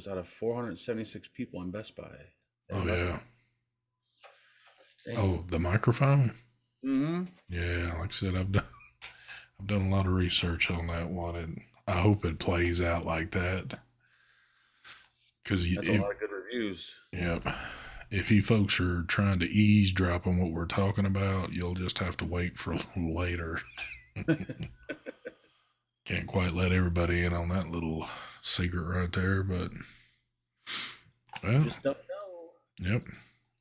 out of 476 people on Best Buy. Oh, yeah. Dang. Oh, the microphone? Mm-hmm. Yeah, like I said, I've done a lot of research on that one, and I hope it plays out like that. Because That's a lot of good reviews. yep, if you folks are trying to eavesdrop on what we're talking about, you'll just have to wait for a little later. Can't quite let everybody in on that little secret right there, but well, Just don't know. yep.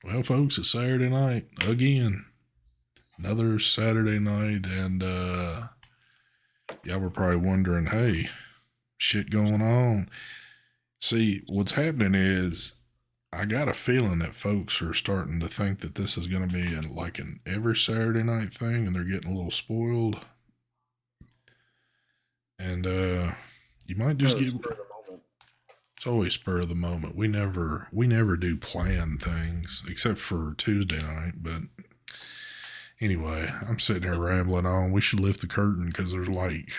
Well, folks, it's Saturday night again. Another Saturday night, and y'all were probably wondering, hey, shit going on. See, what's happening is I got a feeling that folks are starting to think that this is going to be like an every Saturday night thing, and they're getting a little spoiled. And you might just get. It's always spur of the moment. We never do plan things except for Tuesday night. But anyway, I'm sitting here rambling on. We should lift the curtain because there's like.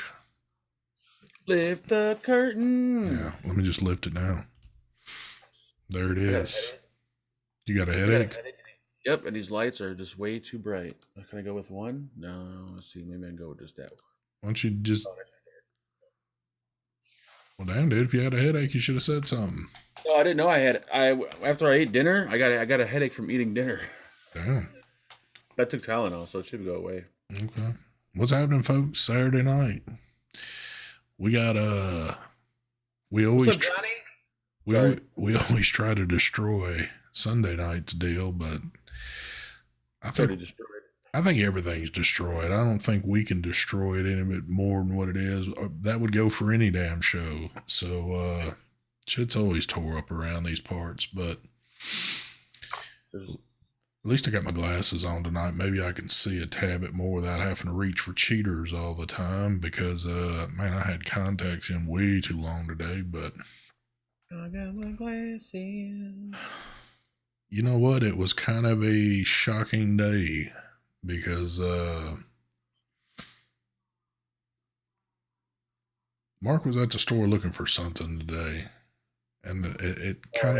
Lift the curtain. Yeah, let me just lift it now. There it is. You got a headache? Yep, and these lights are just way too bright. Can I go with one? No, let's see. Maybe I can go with just that one. Why don't you just... Well, damn, dude, if you had a headache, you should have said something. No, I didn't know I had. After I ate dinner, I got a headache from eating dinner. Damn. I took Tylenol, so it should go away. Okay. What's happening, folks? Saturday night. We got we always What's up, Johnny? we always try to destroy Sunday night's deal, but I think everything's destroyed. I don't think we can destroy it any bit more than what it is. That would go for any damn show. So shit's always tore up around these parts, but at least I got my glasses on tonight. Maybe I can see a tad bit more without having to reach for cheaters all the time because, man, I had contacts in way too long today, but... I got my glasses. You know what? It was kind of a shocking day because, Mark was at the store looking for something today. And it kind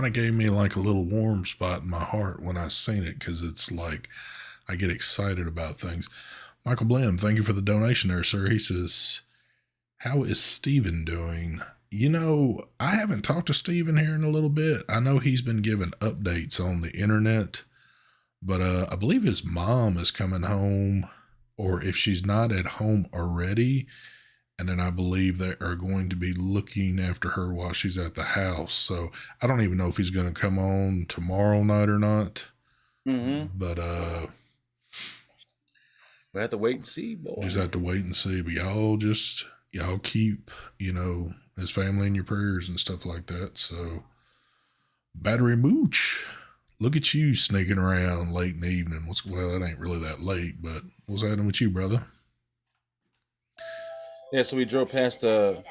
of gave me like a little warm spot in my heart when I seen it because it's like I get excited about things. Michael Blim, thank you for the donation there, sir. He says, how is Steven doing? You know, I haven't talked to Steven here in a little bit. I know he's been giving updates on the internet, but I believe his mom is coming home, or if she's not at home already, and then I believe they are going to be looking after her while she's at the house. So I don't even know if he's going to come on tomorrow night or not. Mm-hmm. But we have to wait and see, boy. Just have to wait and see. But y'all keep, his family in your prayers and stuff like that. So Battery Mooch, look at you sneaking around late in the evening. Well, it ain't really that late, but what's happening with you, brother? Yeah, so we drove past oh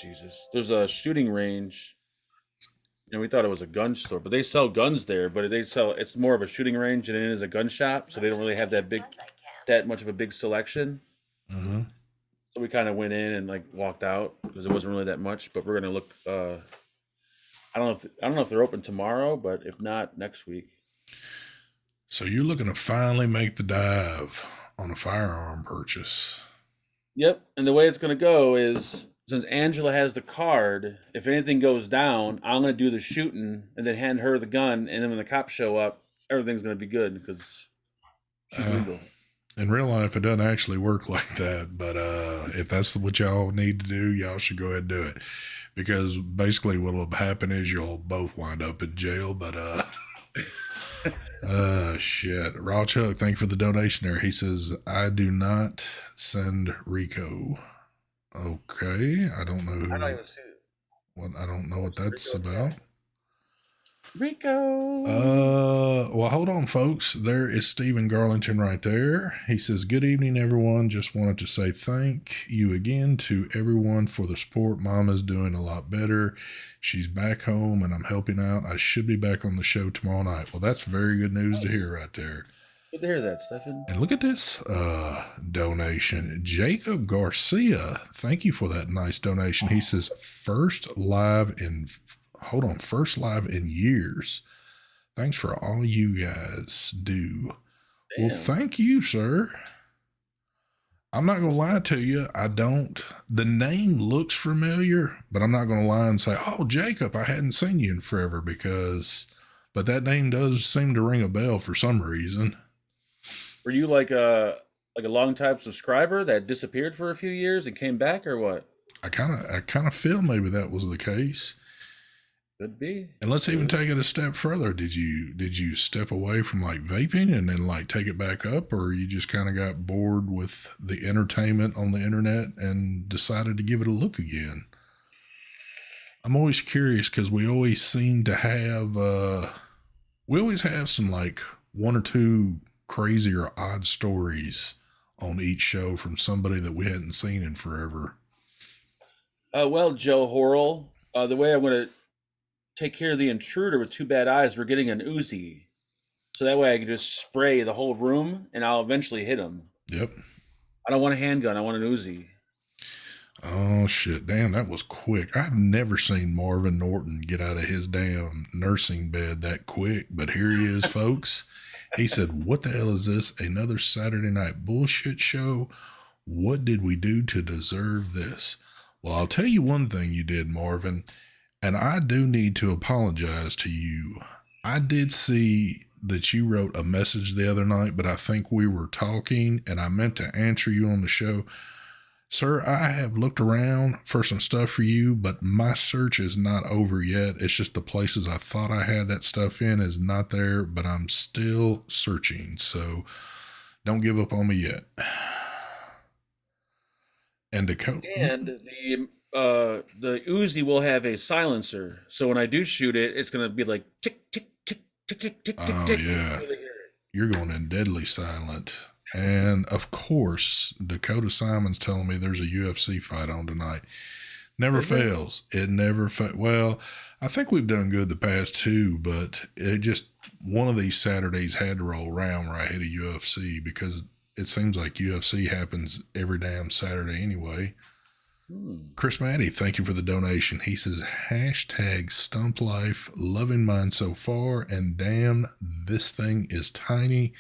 Jesus. There's a shooting range. And we thought it was a gun store, but they sell guns there, but it's more of a shooting range than it is a gun shop, so they don't really have that much of a big selection. Mm-hmm. So we kind of went in and like walked out because it wasn't really that much, but we're gonna look I don't know if they're open tomorrow, but if not, next week. So you're looking to finally make the dive on a firearm purchase. Yep, and the way it's going to go is, since Angela has the card, if anything goes down, I'm going to do the shooting and then hand her the gun, and then when the cops show up, everything's going to be good because she's legal. In real life, it doesn't actually work like that, but if that's what y'all need to do, y'all should go ahead and do it. Because basically what will happen is you'll both wind up in jail, but... shit. Raw Chuck, thank you for the donation there. He says, I do not send Rico. Okay. I don't know. I don't even see it. I don't know what that's about. Rico. Well, hold on, folks. There is Stephen Garlington right there. He says, good evening, everyone. Just wanted to say thank you again to everyone for the support. Mama's doing a lot better. She's back home and I'm helping out. I should be back on the show tomorrow night. Well, that's very good news to hear right there. Good to hear that, Stefan. And look at this donation. Jacob Garcia. Thank you for that nice donation. He says, first live in years. Thanks for all you guys do. Well, Damn. thank you, sir. I'm not going to lie to you. The name looks familiar, but I'm not going to lie and say, oh, Jacob, I hadn't seen you in forever but that name does seem to ring a bell for some reason. Were you like a long time subscriber that disappeared for a few years and came back, or what? I kind of feel maybe that was the case. Could be. And let's even take it a step further. Did you step away from like vaping and then like take it back up, or you just kind of got bored with the entertainment on the internet and decided to give it a look again? I'm always curious because we always seem to have some like one or two crazy or odd stories on each show from somebody that we hadn't seen in forever. Well, Joe Horrell, the way I'm going to take care of the intruder with two bad eyes, we're getting an Uzi. So that way I can just spray the whole room and I'll eventually hit him. Yep. I don't want a handgun. I want an Uzi. Oh, shit. Damn, that was quick. I've never seen Marvin Norton get out of his damn nursing bed that quick, but here he is, folks. He said, what the hell is this? Another Saturday night bullshit show? What did we do to deserve this? Well, I'll tell you one thing you did, Marvin, and I do need to apologize to you. I did see that you wrote a message the other night, but I think we were talking and I meant to answer you on the show. Sir, I have looked around for some stuff for you, but my search is not over yet. It's just the places I thought I had that stuff in is not there, but I'm still searching. So don't give up on me yet. And the Uzi will have a silencer, so when I do shoot it, it's gonna be like tick tick tick tick tick tick tick. Oh yeah, you're going in deadly silent. And of course, Dakota Simon's telling me there's a UFC fight on tonight. Never fails. It never well, I think we've done good the past two, but it just one of these Saturdays had to roll around where I hit a UFC because it seems like UFC happens every damn Saturday anyway. Chris Matty, thank you for the donation. He says, hashtag stump life, loving mine so far, and damn, this thing is tiny.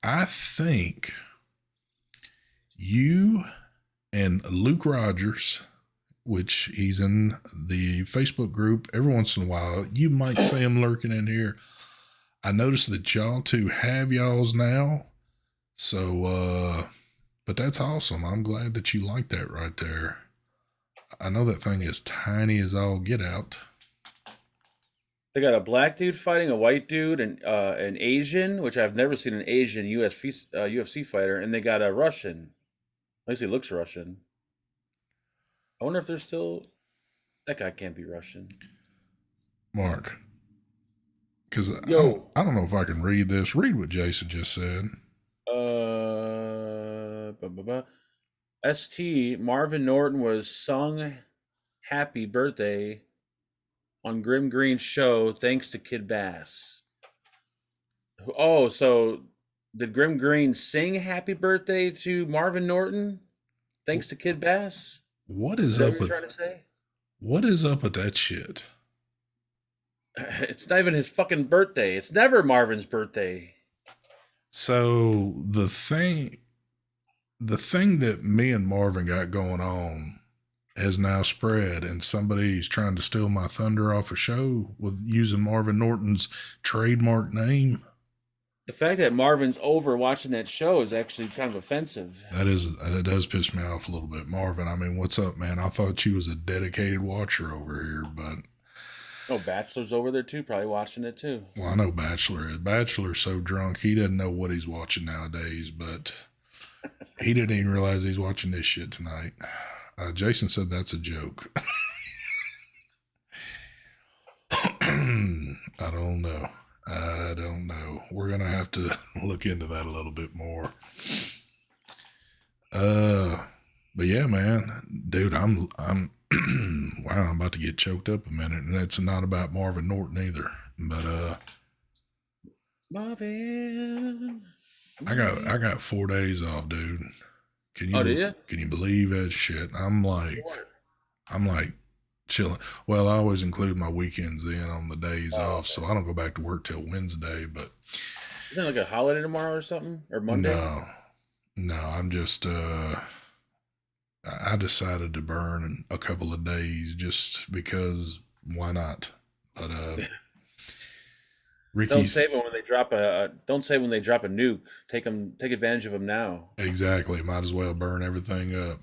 I think you and Luke Rogers, which he's in the Facebook group every once in a while, you might see him lurking in here. I noticed that y'all two have y'all's now. So, but that's awesome. I'm glad that you like that right there. I know that thing is tiny as all get out. They got a black dude fighting a white dude and an Asian, which I've never seen an Asian UFC fighter, and they got a Russian. At least he looks Russian. I wonder if they're still. That guy can't be Russian. Mark, because I don't know if I can read this. Read what Jason just said. ST Marvin Norton was sung "Happy Birthday" on Grim Green's show thanks to Kid Bass. Oh, so did Grim Green sing "Happy Birthday" to Marvin Norton thanks to Kid Bass? What is up with? Trying to say? What is up with that shit? It's not even his fucking birthday. It's never Marvin's birthday. So the thing that me and Marvin got going on has now spread, and somebody's trying to steal my thunder off a show with using Marvin Norton's trademark name. The fact that Marvin's over watching that show is actually kind of offensive. That does piss me off a little bit. Marvin, I mean, what's up, man? I thought you was a dedicated watcher over here, but... Oh, Bachelor's over there too, probably watching it too. Well, I know Bachelor is. Bachelor's so drunk, he doesn't know what he's watching nowadays, but he didn't even realize he's watching this shit tonight. Jason said that's a joke. I don't know. We're going to have to look into that a little bit more. But yeah, man, dude, I'm wow, I'm about to get choked up a minute, and that's not about Marvin Norton either. But Marvin. I got 4 days off, dude. Oh, do you? Can you believe that shit? I'm like chilling. Well, I always include my weekends in on the days Oh, off, okay. so I don't go back to work till Wednesday. But Isn't it like a holiday tomorrow or something? Or Monday? no, no, I'm just I decided to burn a couple of days just because why not? But Don't Ricky's save them when they drop don't save when they drop a nuke. Take advantage of them now. exactly might as well burn everything up.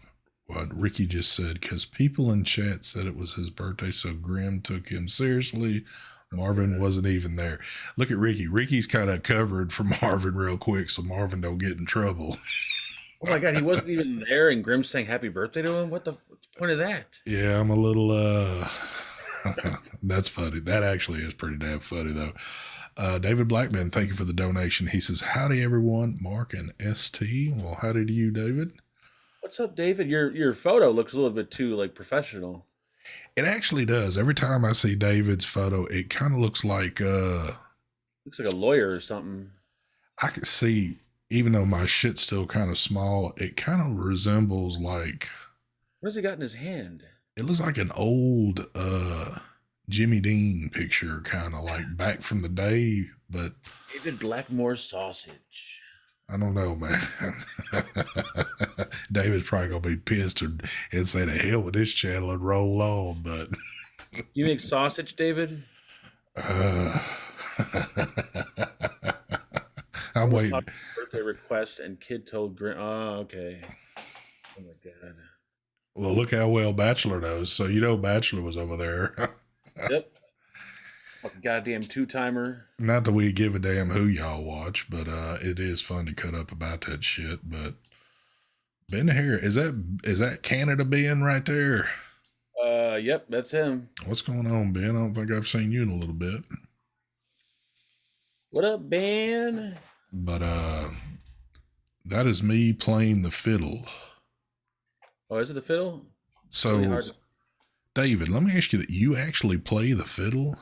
What Ricky just said, because people in chat said it was his birthday, so Grim took him seriously. Marvin wasn't even there. Look at Ricky. Ricky's kind of covered for Marvin real quick, so Marvin don't get in trouble. Oh my god, he wasn't even there, and Grim saying happy birthday to him. What's the point of that? Yeah, I'm a little that's funny. That actually is pretty damn funny though. David Blackman, thank you for the donation. He says, howdy everyone, Mark and ST. Well, howdy to you, David. What's up, David? Your photo looks a little bit too like professional. It actually does. Every time I see David's photo, it kind of looks like Looks like a lawyer or something. I can see, even though my shit's still kind of small, it kind of resembles like What has he got in his hand? it looks like an old Jimmy Dean picture, kind of like back from the day, but David Blackmore sausage. I don't know, man. David's probably gonna be pissed and say the hell with this channel and roll on, but You make sausage, David? uh, I'm Someone was waiting. talking birthday request and kid told Grim. Oh, okay. Oh my god. Well, look how well Bachelor knows. So you know Bachelor was over there. Yep. Fucking goddamn two-timer. Not that we give a damn who y'all watch, but it is fun to cut up about that shit. But Ben here, is that Canada Ben right there? Yep, that's him. What's going on, Ben? I don't think I've seen you in a little bit. What up, Ben? But that is me playing the fiddle. Oh, is it the fiddle? So Really David, let me ask you that you actually play the fiddle?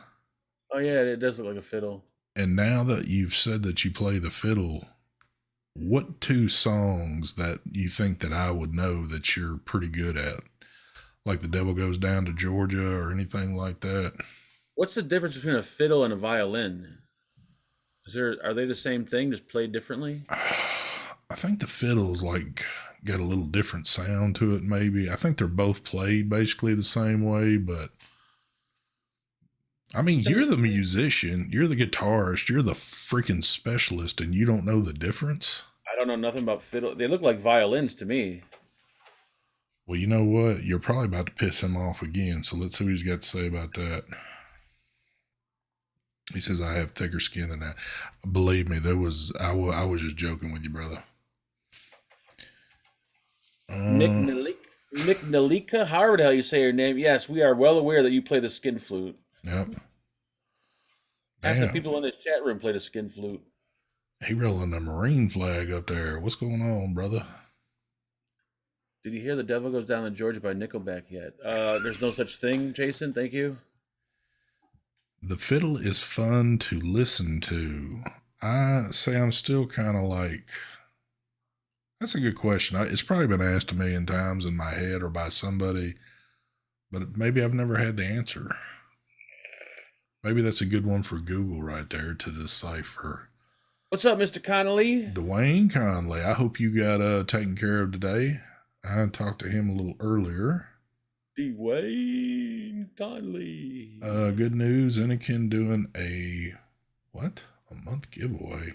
Oh yeah, it does look like a fiddle. And now that you've said that you play the fiddle, what two songs that you think that I would know that you're pretty good at? Like The Devil Goes Down to Georgia or anything like that? What's the difference between a fiddle and a violin? Are they the same thing, just played differently? I think the fiddle's like got a little different sound to it, maybe. I think they're both played basically the same way, but I mean, you're the musician, you're the guitarist, you're the freaking specialist, and you don't know the difference? I don't know nothing about fiddle. They look like violins to me. Well, you know what? You're probably about to piss him off again, so let's see what he's got to say about that. He says, I have thicker skin than that. Believe me, I was just joking with you, brother. Mick Nalika, however the hell you say your name. Yes, we are well aware that you play the skin flute. Yep. Half the people in this chat room play the skin flute. He rolling the Marine flag up there. What's going on, brother? Did you hear The Devil Goes Down to Georgia by Nickelback yet? There's no such thing, Jason. Thank you. The fiddle is fun to listen to. I say I'm still kind of like, that's a good question. It's probably been asked a million times in my head or by somebody, but maybe I've never had the answer. Maybe that's a good one for Google right there to decipher. What's up, Mr. Connolly? Dwayne Conley. I hope you got taken care of today. I talked to him a little earlier. Dwayne Conley. Good news. Anakin doing a month giveaway.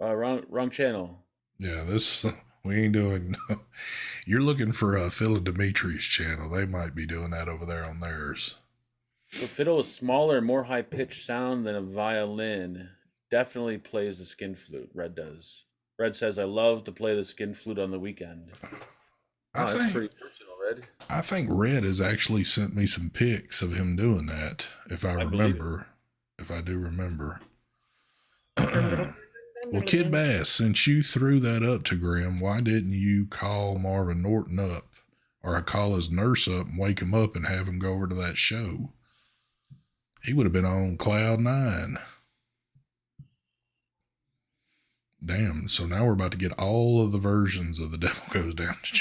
Wrong channel. Yeah, this we ain't doing. You're looking for Phil and Dimitri's channel. They might be doing that over there on theirs. The fiddle is smaller and more high pitched sound than a violin. Definitely plays the skin flute. Red does. Red says, I love to play the skin flute on the weekend. That's pretty personal, Red. I think Red has actually sent me some pics of him doing that, if I remember. If I do remember. Well, Kid Bass, since you threw that up to Grim, why didn't you call Marvin Norton up? Or call his nurse up and wake him up and have him go over to that show? He would have been on cloud 9. Damn. So now we're about to get all of the versions of The Devil Goes Down to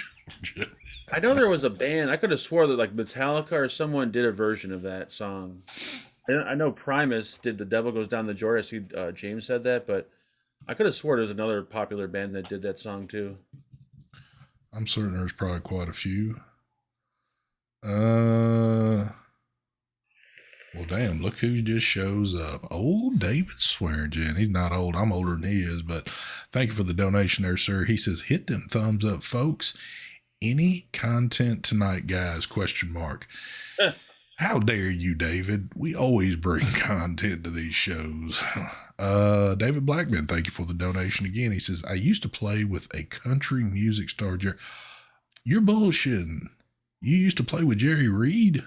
Georgia. I know there was a band. I could have swore that like Metallica or someone did a version of that song. I know Primus did "The Devil Goes Down the Georgia." I see James said that, but I could have swore there was another popular band that did that song too. I'm certain there's probably quite a few. Well, damn, look who just shows up. Old David Swearingen. He's not old. I'm older than he is, but thank you for the donation there, sir. He says, hit them thumbs up, folks. Any content tonight, guys? Question mark. How dare you, David? We always bring content to these shows. David Blackman, thank you for the donation again. He says, I used to play with a country music star. You're bullshitting. You used to play with Jerry Reed?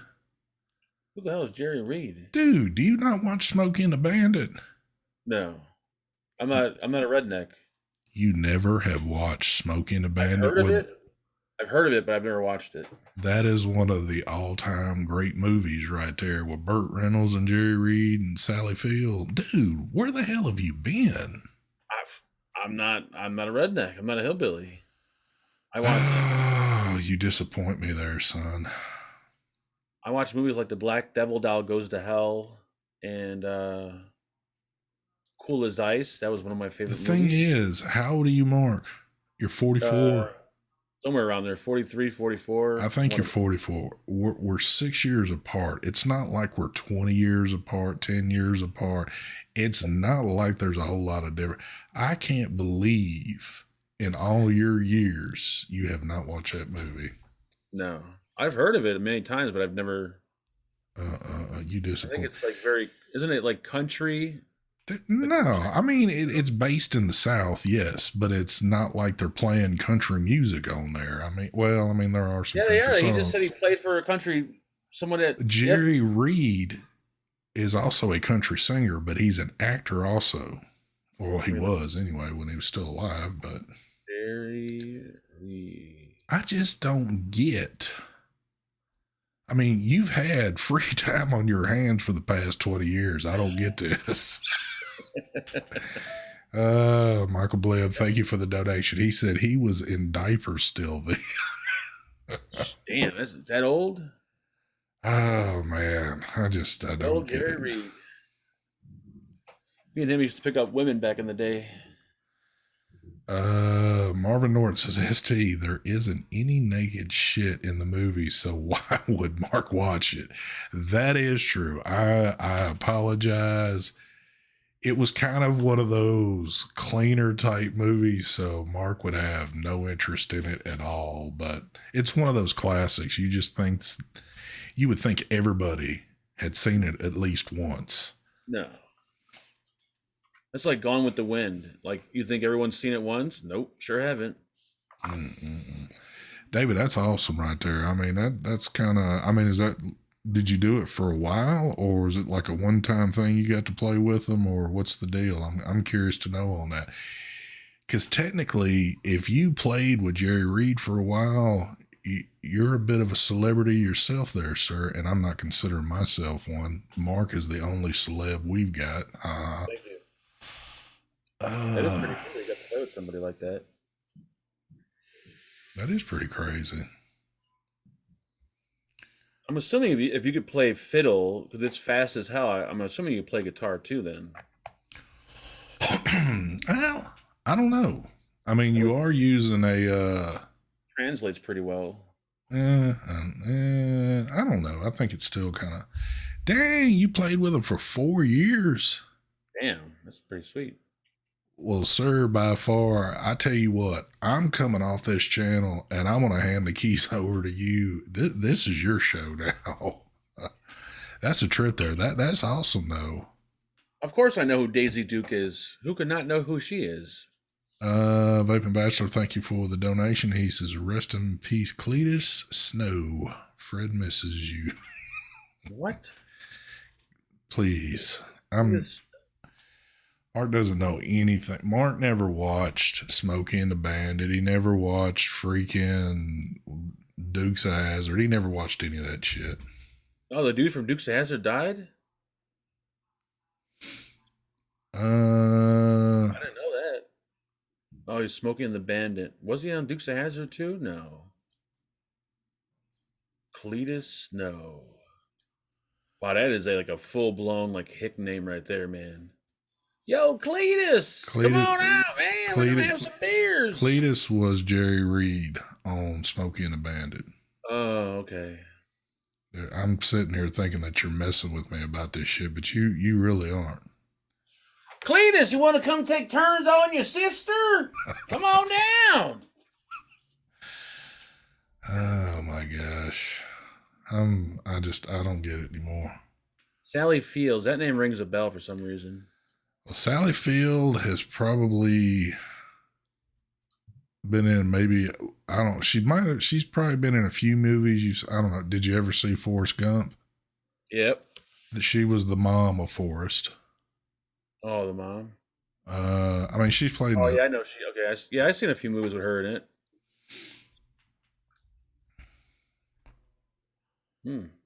Who the hell is Jerry Reed? Dude, do you not watch Smokey and the Bandit? No. I'm not a redneck. You never have watched Smokey and the Bandit? I've heard of it, but I've never watched it. That is one of the all-time great movies right there with Burt Reynolds and Jerry Reed and Sally Field. Dude, where the hell have you been? I'm not a redneck. I'm not a hillbilly. Oh, you disappoint me there, son. I watch movies like The Black Devil Doll Goes to Hell and Cool as Ice. That was one of my favorite movies. The thing is, how old are you, Mark? You're 44? Somewhere around there, 43, 44. I think you're 44. We're 6 years apart. It's not like we're 20 years apart, 10 years apart. It's not like there's a whole lot of difference. I can't believe in all your years you have not watched that movie. No. I've heard of it many times, but I've never. You disappoint. I think it's like isn't it like country? No, I mean, it's based in the South, yes, but it's not like they're playing country music on there. I mean, there are some country songs. He just said he played for a country, someone that... Jerry Reed is also a country singer, but he's an actor also. Well, he was anyway when he was still alive, but... Jerry Reed. I just don't get... I mean, you've had free time on your hands for the past 20 years. I don't get this. Michael Blebb, thank you for the donation. He said he was in diapers still then. Damn, is that old? Oh man, I don't old get Jerry it. Reed. Me and him used to pick up women back in the day. Marvin Norton says, ST, there isn't any naked shit in the movie, so why would Mark watch it? That is true. I apologize. It was kind of one of those cleaner type movies, so Mark would have no interest in it at all, but it's one of those classics. You would think everybody had seen it at least once. No. That's like Gone with the Wind. Like, you think everyone's seen it once? Nope, sure haven't. David, that's awesome right there. I mean, that's kind of, I mean, did you do it for a while, or is it like a one-time thing you got to play with them, or what's the deal? I'm curious to know on that. Because technically, if you played with Jerry Reed for a while, you're a bit of a celebrity yourself there, sir, and I'm not considering myself one. Mark is the only celeb we've got. Thank you. That is pretty cool. You got to play with somebody like that. That is pretty crazy. I'm assuming if you could play fiddle, because it's fast as hell, I'm assuming you play guitar too then. Well, I don't know. I mean, you are using Translates pretty well. I don't know. I think it's still kind of... Dang, you played with them for 4 years. Damn, that's pretty sweet. Well, sir, by far, I tell you what, I'm coming off this channel and I'm going to hand the keys over to you. This is your show now. That's a trip there. That's awesome, though. Of course I know who Daisy Duke is. Who could not know who she is? Vaping Bachelor, thank you for the donation. He says, rest in peace, Cletus Snow. Fred misses you. What? Please. Mark doesn't know anything. Mark never watched Smokey and the Bandit. He never watched freaking Dukes of Hazzard. He never watched any of that shit. Oh, the dude from Dukes of Hazzard died? I didn't know that. Oh, he's Smoking the Bandit. Was he on Dukes of Hazzard too? No. Cletus? No. Wow, that is like a full blown like hick name right there, man. Yo, Cletus, come Cletus, on out, man. We're gonna Cletus, have some beers. Cletus was Jerry Reed on Smokey and the Bandit. Oh, okay. I'm sitting here thinking that you're messing with me about this shit, but you really aren't. Cletus, you want to come take turns on your sister? Come on down. Oh my gosh. I don't get it anymore. Sally Fields. That name rings a bell for some reason. Well, Sally Field has probably been in maybe I don't. She's probably been in a few movies. I don't know. Did you ever see Forrest Gump? Yep. She was the mom of Forrest. Oh, the mom. I mean, she's played. Oh, yeah, I know she. Okay, yeah, I've seen a few movies with her in it.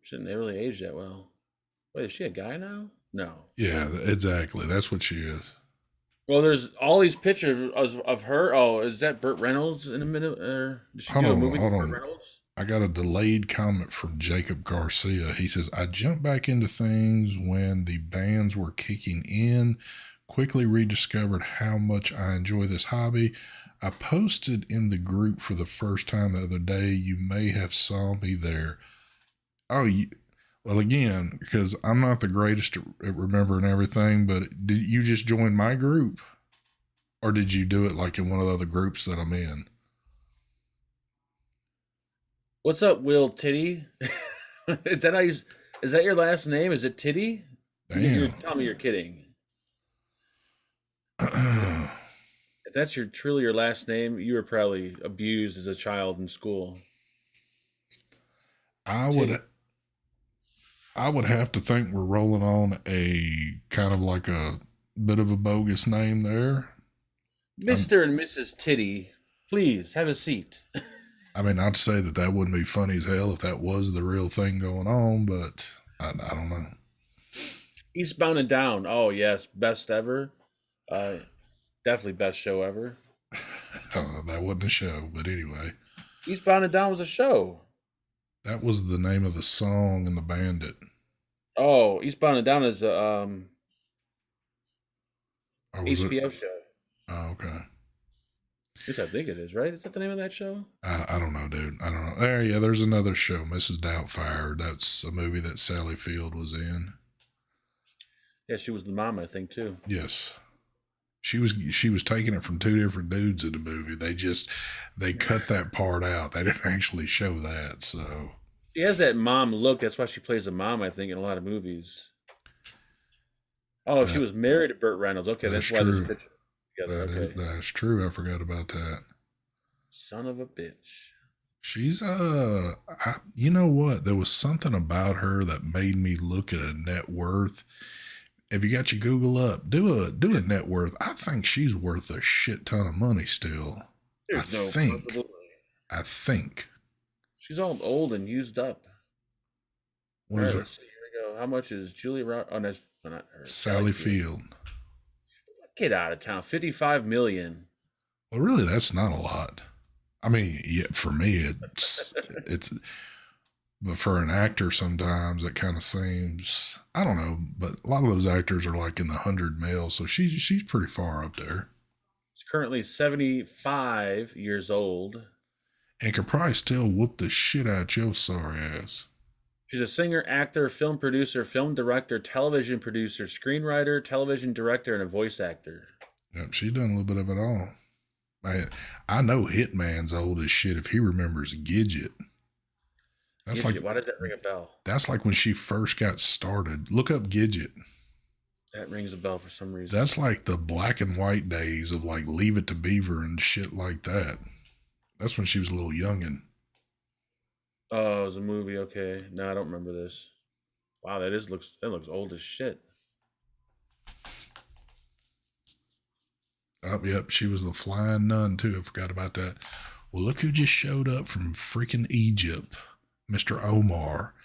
Shouldn't they really age that well? Wait, is she a guy now? No. Yeah, exactly. That's what she is. Well, there's all these pictures of her. Oh, is that Burt Reynolds in a minute? Or did she do a movie with Burt Reynolds? I got a delayed comment from Jacob Garcia. He says, I jumped back into things when the bands were kicking in, quickly rediscovered how much I enjoy this hobby. I posted in the group for the first time the other day. You may have saw me there. Oh, well, again, because I'm not the greatest at remembering everything, but did you just join my group? Or did you do it like in one of the other groups that I'm in? What's up, Will Titty? Is that your last name? Is it Titty? Damn. Tell me you're kidding. If that's truly your last name, you were probably abused as a child in school. I would have to think we're rolling on a kind of like a bit of a bogus name there. Mr. and Mrs. Titty, please have a seat. I mean, I'd say that wouldn't be funny as hell if that was the real thing going on, but I don't know. Eastbound and Down. Oh, yes. Best ever. Definitely best show ever. That wasn't a show, but anyway. Eastbound and Down was a show. That was the name of the song in the Bandit. Oh, Eastbound and Down is a HBO show. Oh, okay. At least I think it is, right? Is that the name of that show? I don't know, dude. I don't know. Yeah, there's another show, Mrs. Doubtfire. That's a movie that Sally Field was in. Yeah, she was the mom, I think, too. Yes. She was taking it from two different dudes in the movie. They cut that part out. They didn't actually show that, so. She has that mom look. That's why she plays the mom, I think, in a lot of movies. Oh, she was married to Burt Reynolds. Okay, that's why there's a picture together. That's true. I forgot about that. Son of a bitch. She's you know what? There was something about her that made me look at a net worth. If you got your Google up, do a net worth. I think she's worth a shit ton of money still. I think. She's all old and used up. What is Let's see. Here we go. How much is Julia Roberts? Oh, no, not her. Sally Field. Get out of town. $55 million. Well, really, that's not a lot. I mean, yeah, for me, it's but for an actor, sometimes it kind of seems, I don't know, but a lot of those actors are like in the 100 mil, so she's pretty far up there. She's currently 75 years old. And could probably still whoop the shit out your sorry ass. She's a singer, actor, film producer, film director, television producer, screenwriter, television director, and a voice actor. Yep, she done a little bit of it all. I know Hitman's old as shit if he remembers Gidget. That's Gidget, why does that ring a bell? That's like when she first got started. Look up Gidget. That rings a bell for some reason. That's like the black and white days of like Leave It to Beaver and shit like that. That's when she was a little youngin'. Oh, it was a movie. Okay, no, I don't remember this. Wow, that looks old as shit. Oh, yep, she was the flying nun too. I forgot about that. Well, look who just showed up from freaking Egypt, Mr. Omar.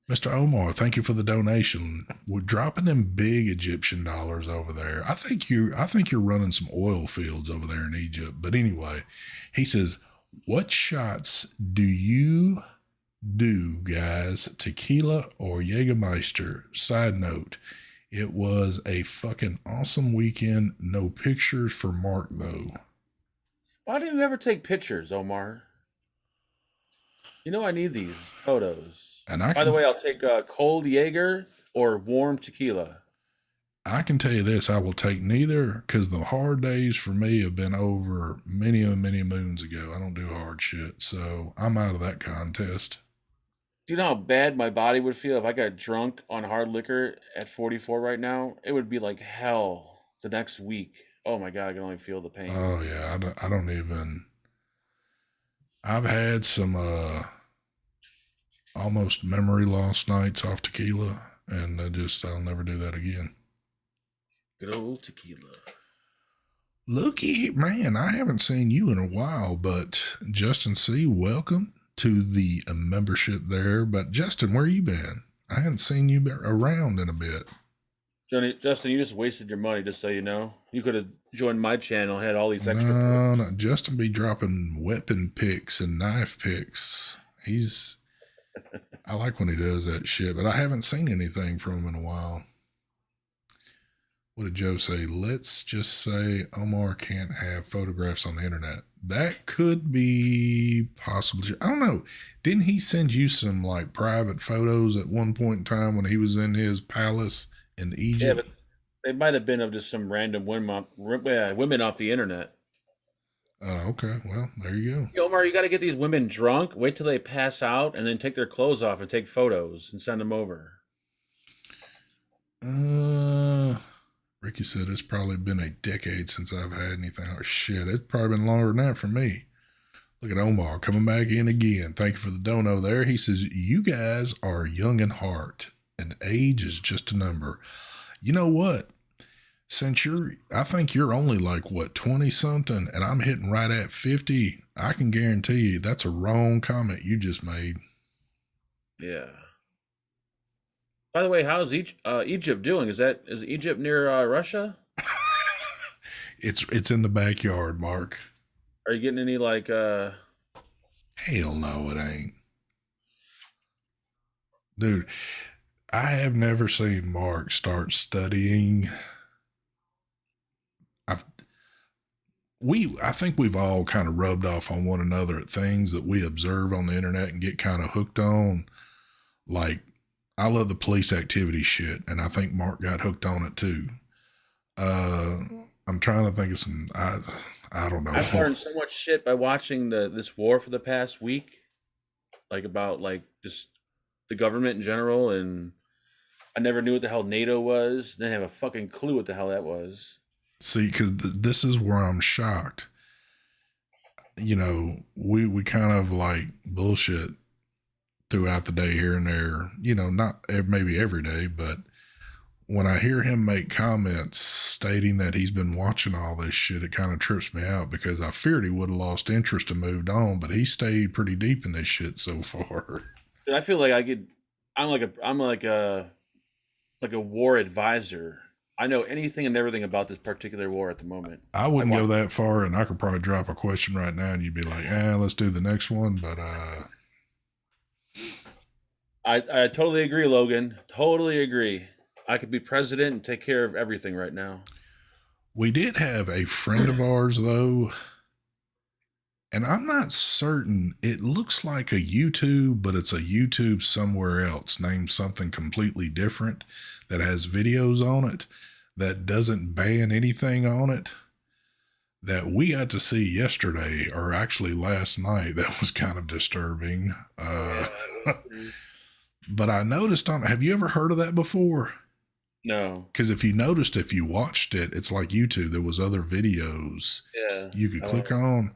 Mr. Omar, thank you for the donation. We're dropping them big Egyptian dollars over there. I think you're running some oil fields over there in Egypt. But anyway, he says, "What shots do you do, guys? Tequila or Jägermeister?" Side note, it was a fucking awesome weekend. No pictures for Mark though. Why do you ever take pictures, Omar? You know I need these photos. And I By the can way, I'll take cold Jaeger or warm tequila. I can tell you this, I will take neither because the hard days for me have been over many, many moons ago. I don't do hard shit. So I'm out of that contest. Do you know how bad my body would feel if I got drunk on hard liquor at 44 right now? It would be like hell the next week. Oh my God, I can only feel the pain. Oh, yeah. I don't even. I've had some almost memory loss nights off tequila, and I'll never do that again. Good old tequila. Looky, man, I haven't seen you in a while, but Justin C., welcome to the membership there. But Justin, where you been? I hadn't seen you around in a bit. Justin, you just wasted your money, just so you know. You could have joined my channel, had all these extra No, perks. no, Justin be dropping weapon picks and knife picks. I like when he does that shit, but I haven't seen anything from him in a while. What did Joe say? Let's just say Omar can't have photographs on the internet. That could be possible. I don't know. Didn't he send you some like private photos at one point in time when he was in his palace in Yeah, Egypt? but they might have been of just some random women off the internet. Okay. Well, there you go. Hey, Omar, you got to get these women drunk, wait till they pass out, and then take their clothes off and take photos and send them over. Uh, Ricky said it's probably been a decade since I've had anything. Oh shit, it's probably been longer than that for me. Look at Omar coming back in again. Thank you for the dono there. He says, "You guys are young in heart, and age is just a number." You know what? I think you're only like, what, 20 something, and I'm hitting right at 50. I can guarantee you that's a wrong comment you just made. Yeah. By the way, how's Egypt doing? Is Egypt near Russia? It's in the backyard, Mark. Are you getting any like Hell no, it ain't. Dude, I have never seen Mark start studying. I've I think we've all kind of rubbed off on one another at things that we observe on the internet and get kind of hooked on. Like, I love the police activity shit, and I think Mark got hooked on it too. Uh, I'm trying to think of some. I don't know. I've learned so much shit by watching this war for the past week, like about like just the government in general, and I never knew what the hell NATO was. Didn't have a fucking clue what the hell that was. See, because this is where I'm shocked. You know, we kind of like bullshit throughout the day here and there. You know, not maybe every day, but when I hear him make comments stating that he's been watching all this shit, it kind of trips me out because I feared he would have lost interest and moved on, but he stayed pretty deep in this shit so far. Dude, I feel like I'm like a war advisor. I know anything and everything about this particular war at the moment. I I wouldn't go watch. that far, and I could probably drop a question right now, and you'd be like, let's do the next one. But I totally agree, Logan. Totally agree. I could be president and take care of everything right now. we did have a friend of ours, though, and I'm not certain. It looks like a YouTube, but it's a YouTube somewhere else named something completely different that has videos on it that doesn't ban anything on it that we got to see yesterday, or actually last night. That was kind of disturbing. Yeah. But I noticed have you ever heard of that before? No. Because if you watched it, it's like YouTube. There was other videos Yeah. you could click on,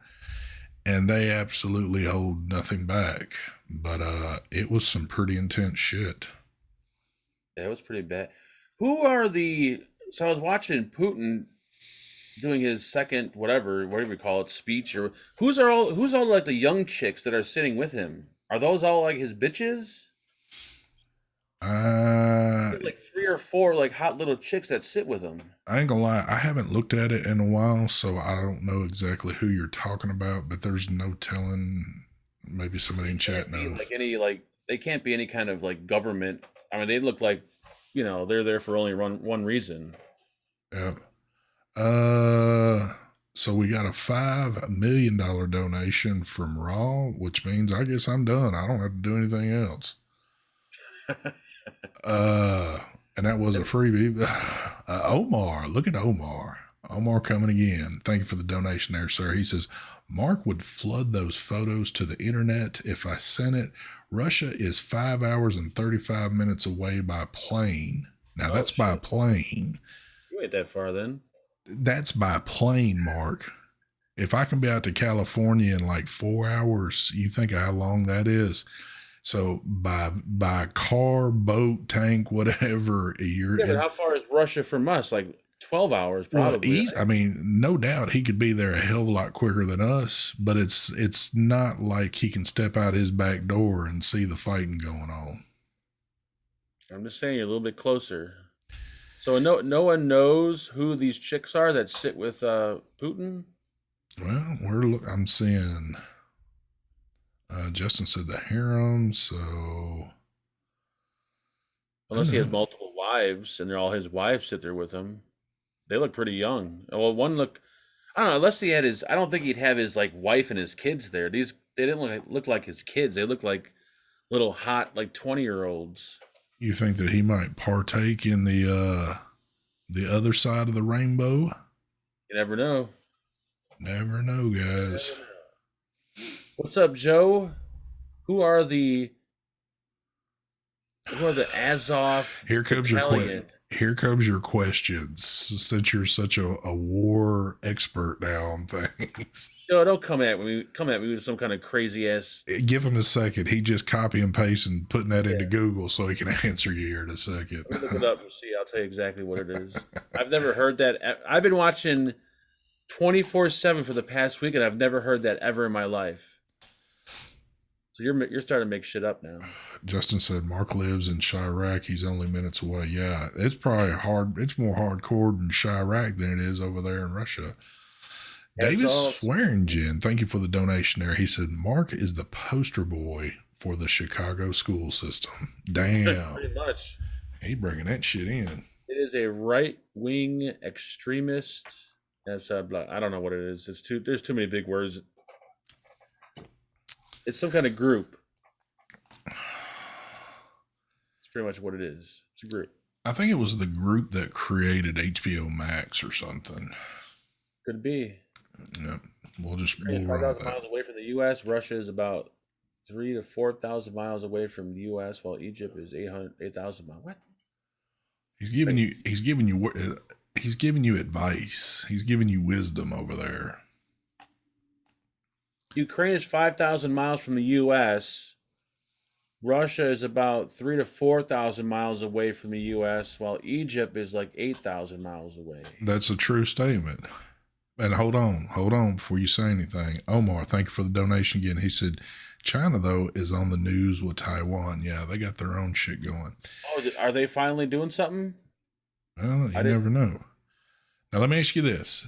and they absolutely hold nothing back. But it was some pretty intense shit. Yeah, it was pretty bad. Who are the? So I was watching Putin doing his second whatever you call it, speech, or who's all like the young chicks that are sitting with him? Are those all like his bitches? There's like 3 or 4 like hot little chicks that sit with him. I ain't gonna lie, I haven't looked at it in a while, so I don't know exactly who you're talking about, but there's no telling. Maybe somebody They in chat can't be knows. like any like they can't be any kind of like government. I mean, they look like, they're there for only one reason. Yeah. So we got a $5 million donation from Raw, which means I guess I'm done. I don't have to do anything else. Uh, and that was a freebie. Omar, look at Omar. Omar coming again. Thank you for the donation there, sir. He says, Mark would flood those photos to the internet if I sent it. Russia is 5 hours and 35 minutes away by plane. Now, that's by plane. You ain't that far then. That's by plane, Mark. If I can be out to California in like 4 hours, you think of how long that is. So by car, boat, tank, whatever, Yeah, but how far is Russia from us? Like 12 hours, probably. Well, I mean, no doubt he could be there a hell of a lot quicker than us, but it's not like he can step out his back door and see the fighting going on. I'm just saying you're a little bit closer. So no one knows who these chicks are that sit with Putin. Well, I'm seeing. Justin said the harem, so Unless he has multiple wives and they're all his wives sit there with him. They look pretty young. Well, I don't know, unless he had I don't think he'd have his like wife and his kids there. They didn't look like his kids. They look like little hot like 20-year-olds. You think that he might partake in the other side of the rainbow? You never know. Never know, guys. What's up, Joe? Who are the Azov? Here comes your questions. Since you're such a war expert now on things. No, don't come at me. Come at me with some kind of crazy ass. Give him a second. He just copy and paste and putting that into Google so he can answer you here in a second. Look it up and see. I'll tell you exactly what it is. I've never heard that. I've been watching 24/7 for the past week, and I've never heard that ever in my life. So you're starting to make shit up now. Justin said Mark lives in Chirac. He's only minutes away. Yeah, it's probably hard. It's more hardcore in Chirac than it is over there in Russia. Davis Swearingen, thank you for the donation there. He said Mark is the poster boy for the Chicago school system. Damn. Pretty much. He bringing that shit in. It is a right-wing extremist. That's I don't know what it is. There's too many big words. It's some kind of group. It's pretty much what it is. It's a group. I think it was the group that created HBO Max or something. Could be. Yep. We'll 5,000 miles away from the U.S. Russia is about 3,000 to 4,000 miles away from the U.S., while Egypt is 8,000 miles. What? He's giving you advice. He's giving you wisdom over there. Ukraine is 5,000 miles from the U.S. Russia is about 3,000 to 4,000 miles away from the U.S., while Egypt is like 8,000 miles away. That's a true statement. And hold on before you say anything. Omar, thank you for the donation again. He said, China, though, is on the news with Taiwan. Yeah, they got their own shit going. Oh, are they finally doing something? Well, you never know. Now, let me ask you this.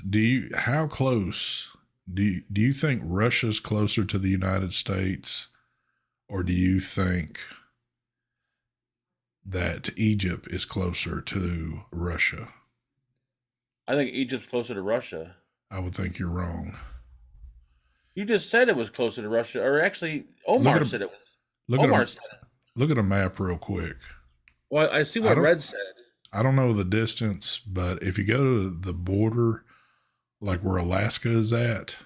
How close... Do you think Russia's closer to the United States, or do you think that Egypt is closer to Russia? I think Egypt's closer to Russia. I would think you're wrong. You just said it was closer to Russia, or actually, Omar said it was. Omar said it. Look at a map real quick. Well, I see what Red said. I don't know the distance, but if you go to the border, like where Alaska is at,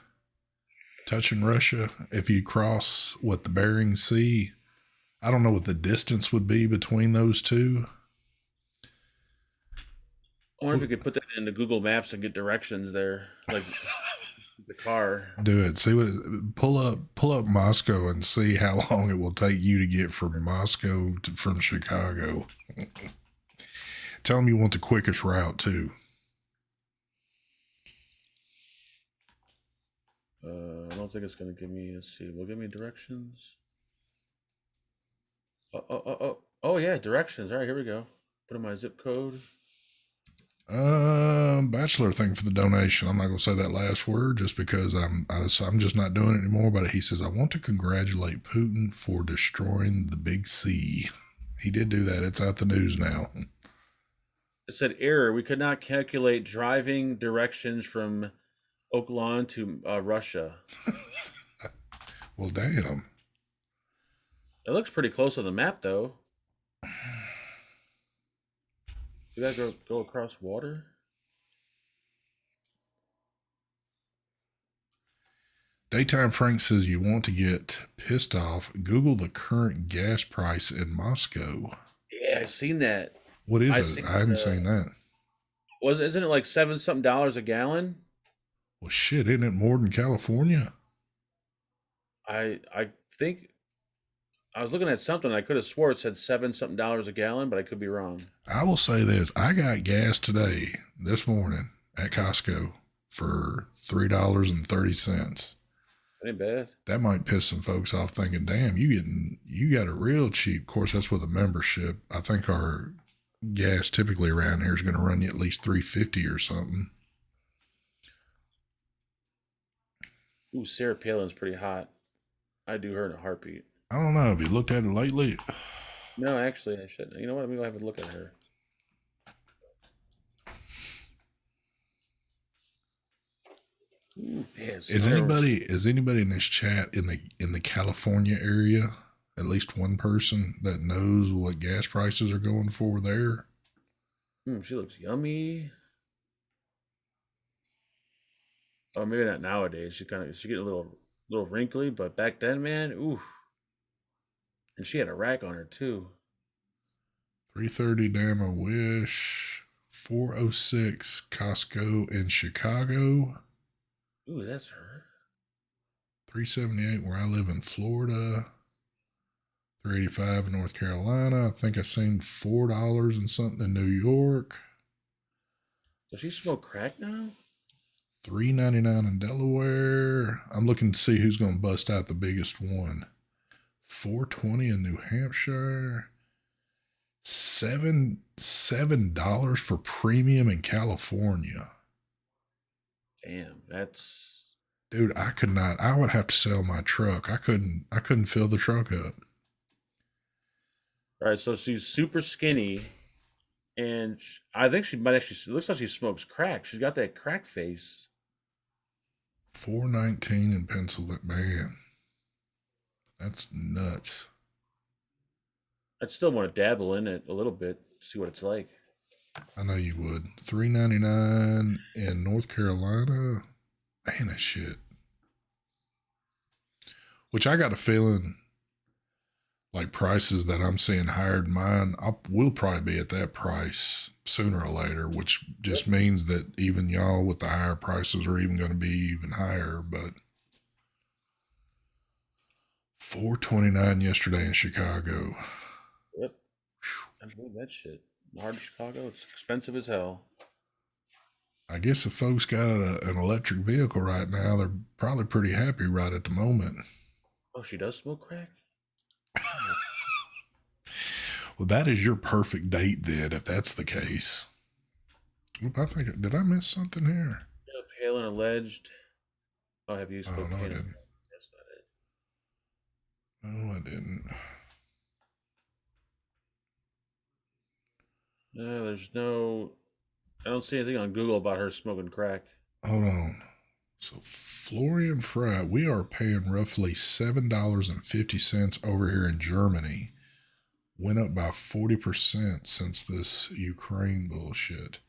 touching Russia, if you cross the Bering Sea, I don't know what the distance would be between those two. I wonder if we could put that into Google Maps and get directions there, like the car. Do it. See pull up Moscow and see how long it will take you to get from Moscow from Chicago. Tell them you want the quickest route too. I don't think it's going to give me, let's see, will it give me directions? Oh. Oh yeah, directions. All right, here we go. Put in my zip code. Bachelor, thank you for the donation. I'm not going to say that last word just because I'm just not doing it anymore. But he says I want to congratulate Putin for destroying the big C. He did do that. It's out the news now. It said error. We could not calculate driving directions from Oak Lawn to Russia. Well, damn. It looks pretty close on the map, though. You gotta go across water. Daytime Frank says you want to get pissed off. Google the current gas price in Moscow. Yeah, I seen that. What is I it? seen I hadn't seen that. isn't it like $7 something a gallon? Well, shit, isn't it more than California? I think I was looking at something. I could have swore it said $7 something a gallon, but I could be wrong. I will say this: I got gas today, this morning at Costco for $3.30. That ain't bad. That might piss some folks off, thinking, "Damn, you got it real cheap." Of course, that's with a membership. I think our gas typically around here is going to run you at least $3.50 or something. Ooh, Sarah Palin's pretty hot. I do her in a heartbeat. I don't know. Have you looked at it lately? No, actually, I shouldn't. You know what? I'm gonna go have a look at her. Ooh, man, Is anybody in this chat in the California area? At least one person that knows what gas prices are going for there. She looks yummy. Oh, maybe not nowadays. She getting a little wrinkly, but back then, man, ooh. And she had a rack on her too. 330 Dama Wish, 406 Costco in Chicago. Ooh, that's her. 378 where I live in Florida. 385 in North Carolina. I think I seen $4 and something in New York. Does she smoke crack now? $3.99 in Delaware. I'm looking to see who's going to bust out the biggest one. $4.20 in New Hampshire. $7 for premium in California. Damn, that's Dude, I could not. I would have to sell my truck. I couldn't fill the truck up. all right. So she's super skinny, and I think she might actually looks like she smokes crack. She's got that crack face. $4.19 in Pennsylvania. Man, that's nuts. I'd still want to dabble in it a little bit, see what it's like. I know you would. $3.99 in North Carolina. Man, that shit. Which I got a feeling like prices that I'm seeing higher than mine, will probably be at that price sooner or later, which just means that even y'all with the higher prices are even going to be even higher. But $4.29 yesterday in Chicago. Yep. I believe that shit. Hard Chicago, it's expensive as hell. I guess if folks got an electric vehicle right now, they're probably pretty happy right at the moment. Oh, she does smoke crack? Well, that is your perfect date then, if that's the case. Oop, did I miss something here? Yeah, Palin alleged. Oh, have you spoken? Oh, no, I didn't. That's not it. No, I didn't. No, there's no. I don't see anything on Google about her smoking crack. Hold on. So Florian Fry, we are paying roughly $7.50 over here in Germany. Went up by 40% since this Ukraine bullshit.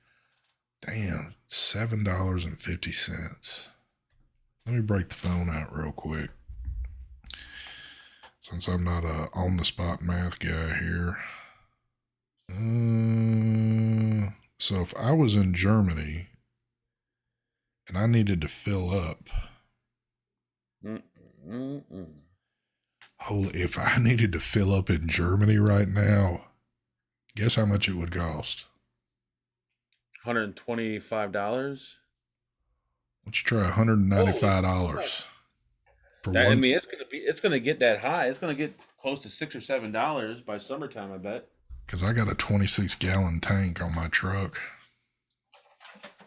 Damn, $7.50. Let me break the phone out real quick. Since I'm not a on the spot math guy here. So if I was in Germany and I needed to fill up, if I needed to fill up in Germany right now, guess how much it would cost? $125. Why don't you try $195 for that, one? I mean, it's gonna get that high. It's gonna get close to $6 or $7 by summertime, I bet. Because I got a 26-gallon tank on my truck.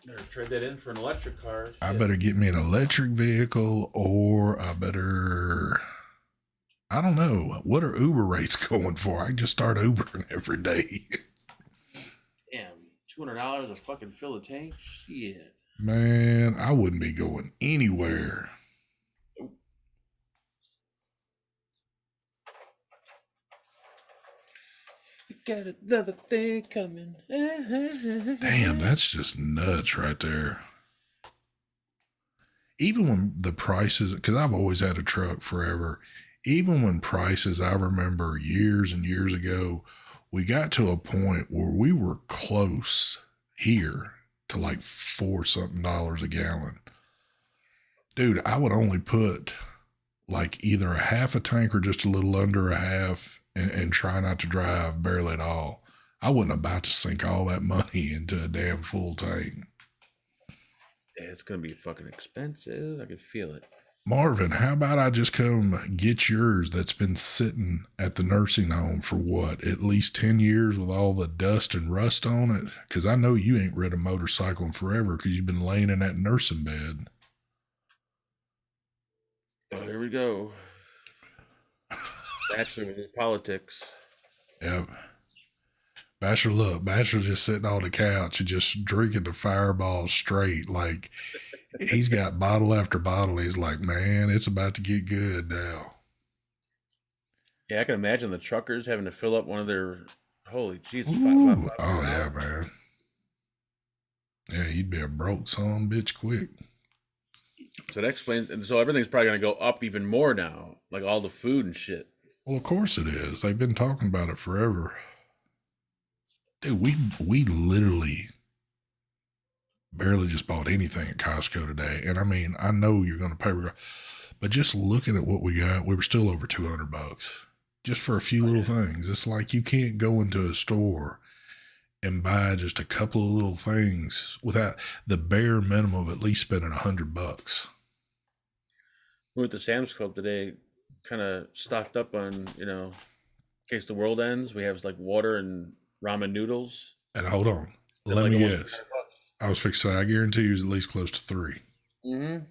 Better trade that in for an electric car. Shit. I better get me an electric vehicle, or I don't know. What are Uber rates going for? I can just start Ubering every day. Damn, $200 to fucking fill a tank? Shit. Man, I wouldn't be going anywhere. Got another thing coming. Damn, that's just nuts right there. Even when the prices, because I've always had a truck forever, even when prices, I remember years and years ago, we got to a point where we were close here to like $4 something a gallon. Dude, I would only put like either a half a tank or just a little under a half and try not to drive barely at all. I wasn't about to sink all that money into a damn full tank. Yeah, it's going to be fucking expensive. I can feel it. Marvin, how about I just come get yours that's been sitting at the nursing home for what, at least 10 years with all the dust and rust on it? Because I know you ain't rid a motorcycle in forever because you've been laying in that nursing bed. Oh, here we go. Bachelor in politics. Yep. Bachelor's just sitting on the couch and just drinking the Fireball straight. Like, he's got bottle after bottle. He's like, man, it's about to get good now. Yeah, I can imagine the truckers having to fill up one of their, holy Jesus. Oh, yeah, man. Yeah, you'd be a broke son bitch quick. So that explains, and so everything's probably going to go up even more now, like all the food and shit. Well, of course it is. They've been talking about it forever. Dude, we literally barely just bought anything at Costco today. And I mean, I know you're going to pay, but just looking at what we got, we were still over $200 just for a few little things. It's like you can't go into a store and buy just a couple of little things without the bare minimum of at least spending $100. We went to Sam's Club today, kind of stocked up on, in case the world ends. We have like water and ramen noodles. And hold on, let me guess. I was fixed to say, I guarantee you it's at least close to $3. Mm-hmm.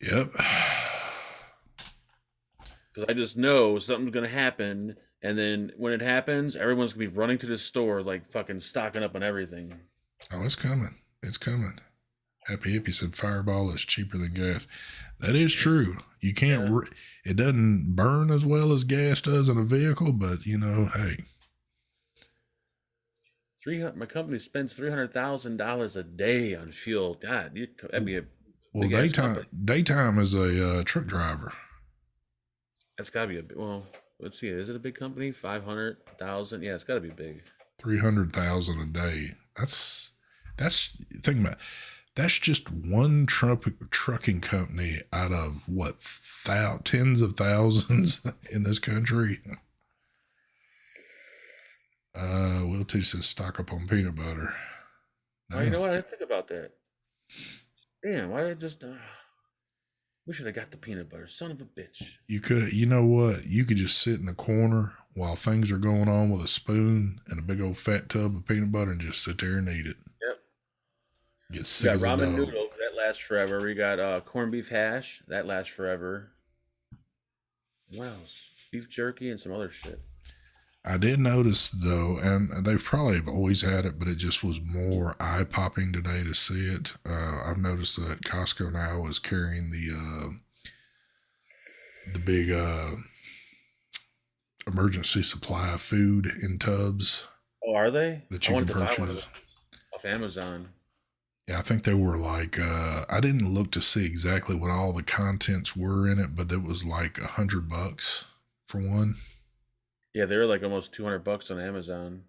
Yep. Because I just know something's going to happen. And then when it happens, everyone's going to be running to the store, like fucking stocking up on everything. Oh, it's coming. It's coming. Happy Hippie said Fireball is cheaper than gas. That is true. You can't, it doesn't burn as well as gas does in a vehicle, but hey. My company spends $300,000 a day on fuel. God, that'd be a daytime is a truck driver. That's got to be let's see. Is it a big company? 500,000? Yeah, it's got to be big. 300,000 a day. That's think about it. That's just one trucking company out of what, tens of thousands in this country. Will T says stock up on peanut butter. No. Oh, you know what? I didn't think about that. Damn, why did I just? We should have got the peanut butter. Son of a bitch. You could. You know what? You could just sit in the corner while things are going on with a spoon and a big old fat tub of peanut butter and just sit there and eat it. Yep. Get sick as a dog. Ramen noodles that lasts forever. We got corned beef hash that lasts forever. What else? Beef jerky and some other shit. I did notice though, and they probably have always had it, but it just was more eye popping today to see it. I've noticed that Costco now is carrying the big emergency supply of food in tubs. Oh, are they? That you can purchase off Amazon. Yeah, I think they were like, I didn't look to see exactly what all the contents were in it, but it was like $100 for one. Yeah, they were like almost $200 on Amazon.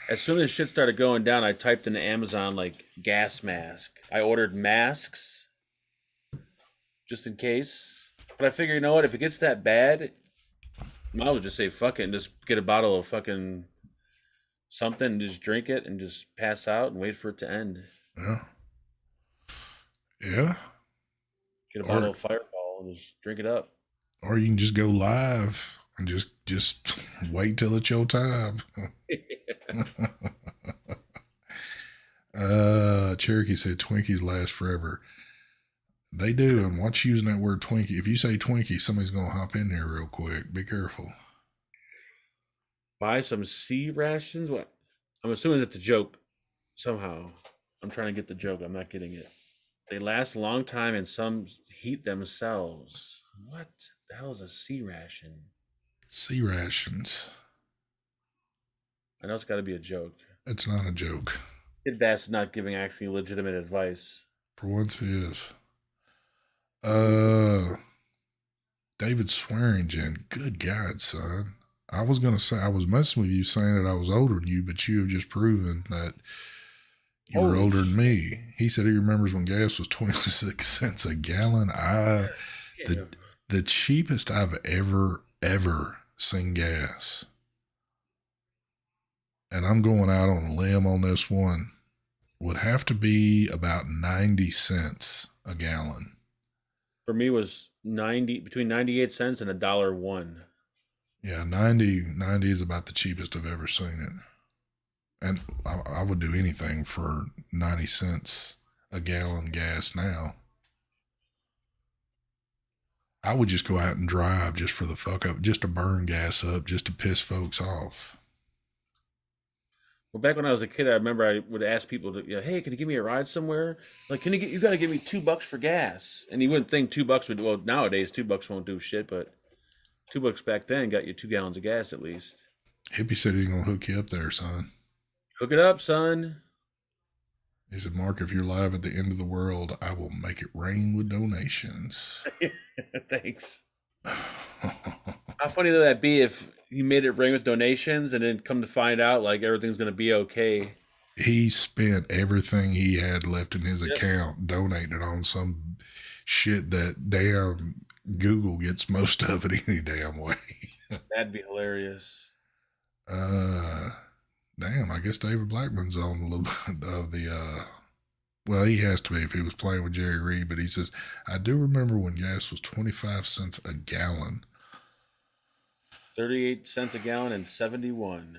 As soon as shit started going down, I typed into Amazon like gas mask. I ordered masks just in case. But I figure, you know what? If it gets that bad, might as well just say fuck it and just get a bottle of fucking something and just drink it and just pass out and wait for it to end. Yeah. Yeah. Get a bottle or of Fireball and just drink it up. or you can just go live and just wait till it's your time. Cherokee said Twinkies last forever. They do, and watch using that word Twinkie. If you say Twinkie, somebody's gonna hop in there real quick. Be careful. Buy some sea rations. What? I'm assuming it's a joke. Somehow, I'm trying to get the joke. I'm not getting it. They last a long time, and some heat themselves. What the hell is a sea ration? Sea rations. I know it's got to be a joke. It's not a joke. Kid Bass is not giving actually legitimate advice. For once, he is. David Swearingen. Good God, son. I was gonna say I was messing with you, saying that I was older than you, but you have just proven that you were older than me. He said he remembers when gas was 26 cents a gallon. The cheapest I've ever seen gas, and I'm going out on a limb on this one, would have to be about 90 cents a gallon. For me, was between 98 cents and $1.01. Yeah, 90 is about the cheapest I've ever seen it. And I would do anything for 90 cents a gallon gas now. I would just go out and drive just for the fuck up, just to burn gas up, just to piss folks off. Well, back when I was a kid, I remember I would ask people to, hey, can you give me a ride somewhere? Like, you got to give me $2 for gas. And you wouldn't think $2 would, well, nowadays $2 won't do shit, but $2 back then got you 2 gallons of gas at least. Hippie said he's going to hook you up there, son. Hook it up, son. He said, Mark, if you're live at the end of the world, I will make it rain with donations. Thanks. How funny would that be if he made it rain with donations and then come to find out like everything's going to be okay? He spent everything he had left in his account donating on some shit that damn Google gets most of it any damn way. That'd be hilarious. Damn, I guess David Blackman's on a little bit of the, well, he has to be if he was playing with Jerry Reed, but he says, I do remember when gas was 25 cents a gallon. 38 cents a gallon and 71.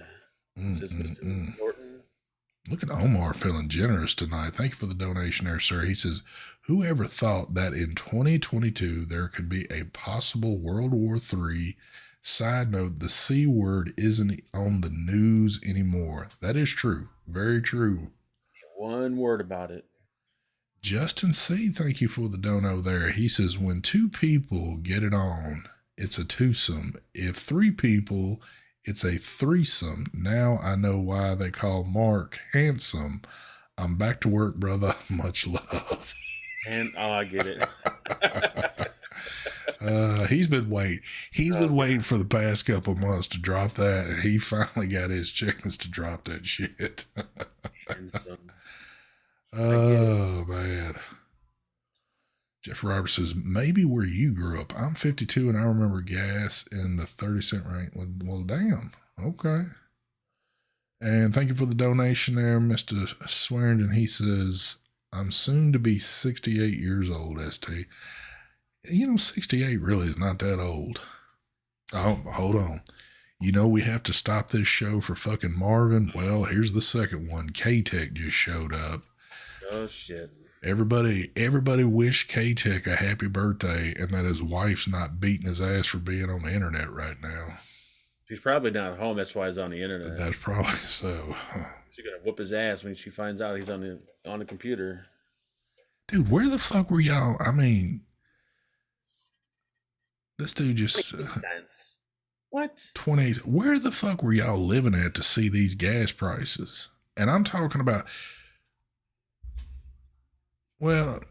Look at Omar feeling generous tonight. Thank you for the donation there, sir. He says, whoever thought that in 2022 there could be a possible World War III? Side note, the C word isn't on the news anymore. That is true. Very true. One word about it. Justin C., thank you for the dono there. He says, when 2 people get it on, it's a twosome. If 3 people, it's a threesome. Now I know why they call Mark handsome. I'm back to work, brother. Much love. And I get it. He's been waiting for the past couple of months to drop that, and he finally got his chance to drop that shit. Oh man. Jeff Roberts says, maybe where you grew up. I'm 52 and I remember gas in the 30-cent range. Well, damn. Okay. And thank you for the donation there, Mr. Swearingen. He says, I'm soon to be 68 years old, ST. 68 really is not that old. Oh, hold on. We have to stop this show for fucking Marvin. Well, here's the second one. K-Tech just showed up. Oh, shit. Everybody wish K-Tech a happy birthday and that his wife's not beating his ass for being on the internet right now. She's probably not home. That's why he's on the internet. That's probably so. She's going to whoop his ass when she finds out he's on the computer. Dude, where the fuck were y'all? I mean, this dude just... What? 20. Where the fuck were y'all living at to see these gas prices? And I'm talking about... Well,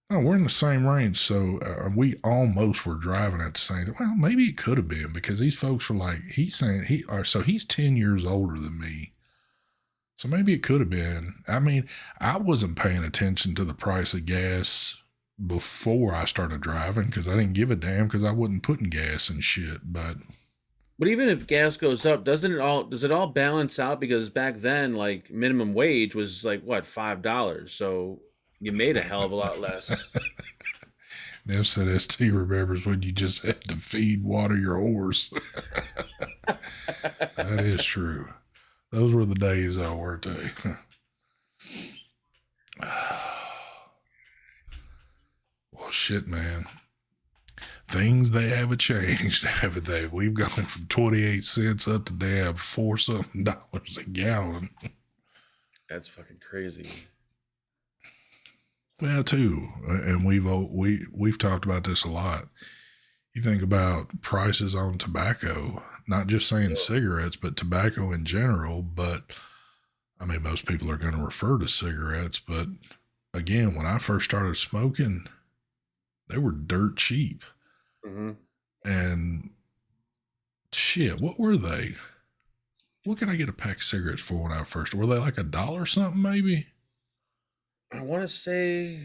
no, we're in the same range, so we almost were driving at the same time. Well, maybe it could have been because these folks were like, he's 10 years older than me. So maybe it could have been. I mean, I wasn't paying attention to the price of gas before I started driving because I didn't give a damn because I wasn't putting gas and shit. But even if gas goes up, does it all balance out? Because back then, like minimum wage was like what, $5. So you made a hell of a lot less. Nev said ST remembers when you just had to water your horse. That is true. Those were the days, though, weren't they? Well, shit, man. Things they haven't changed, haven't they? We've gone from 28 cents up to damn $4 something a gallon. That's fucking crazy. Well, too, and we've talked about this a lot. You think about prices on tobacco, not just saying cigarettes, but tobacco in general. But I mean, most people are going to refer to cigarettes. But again, when I first started smoking, they were dirt cheap. Mm-hmm. And shit, what were they? What can I get a pack of cigarettes for when I first? Were they like $1 something, maybe? I want to say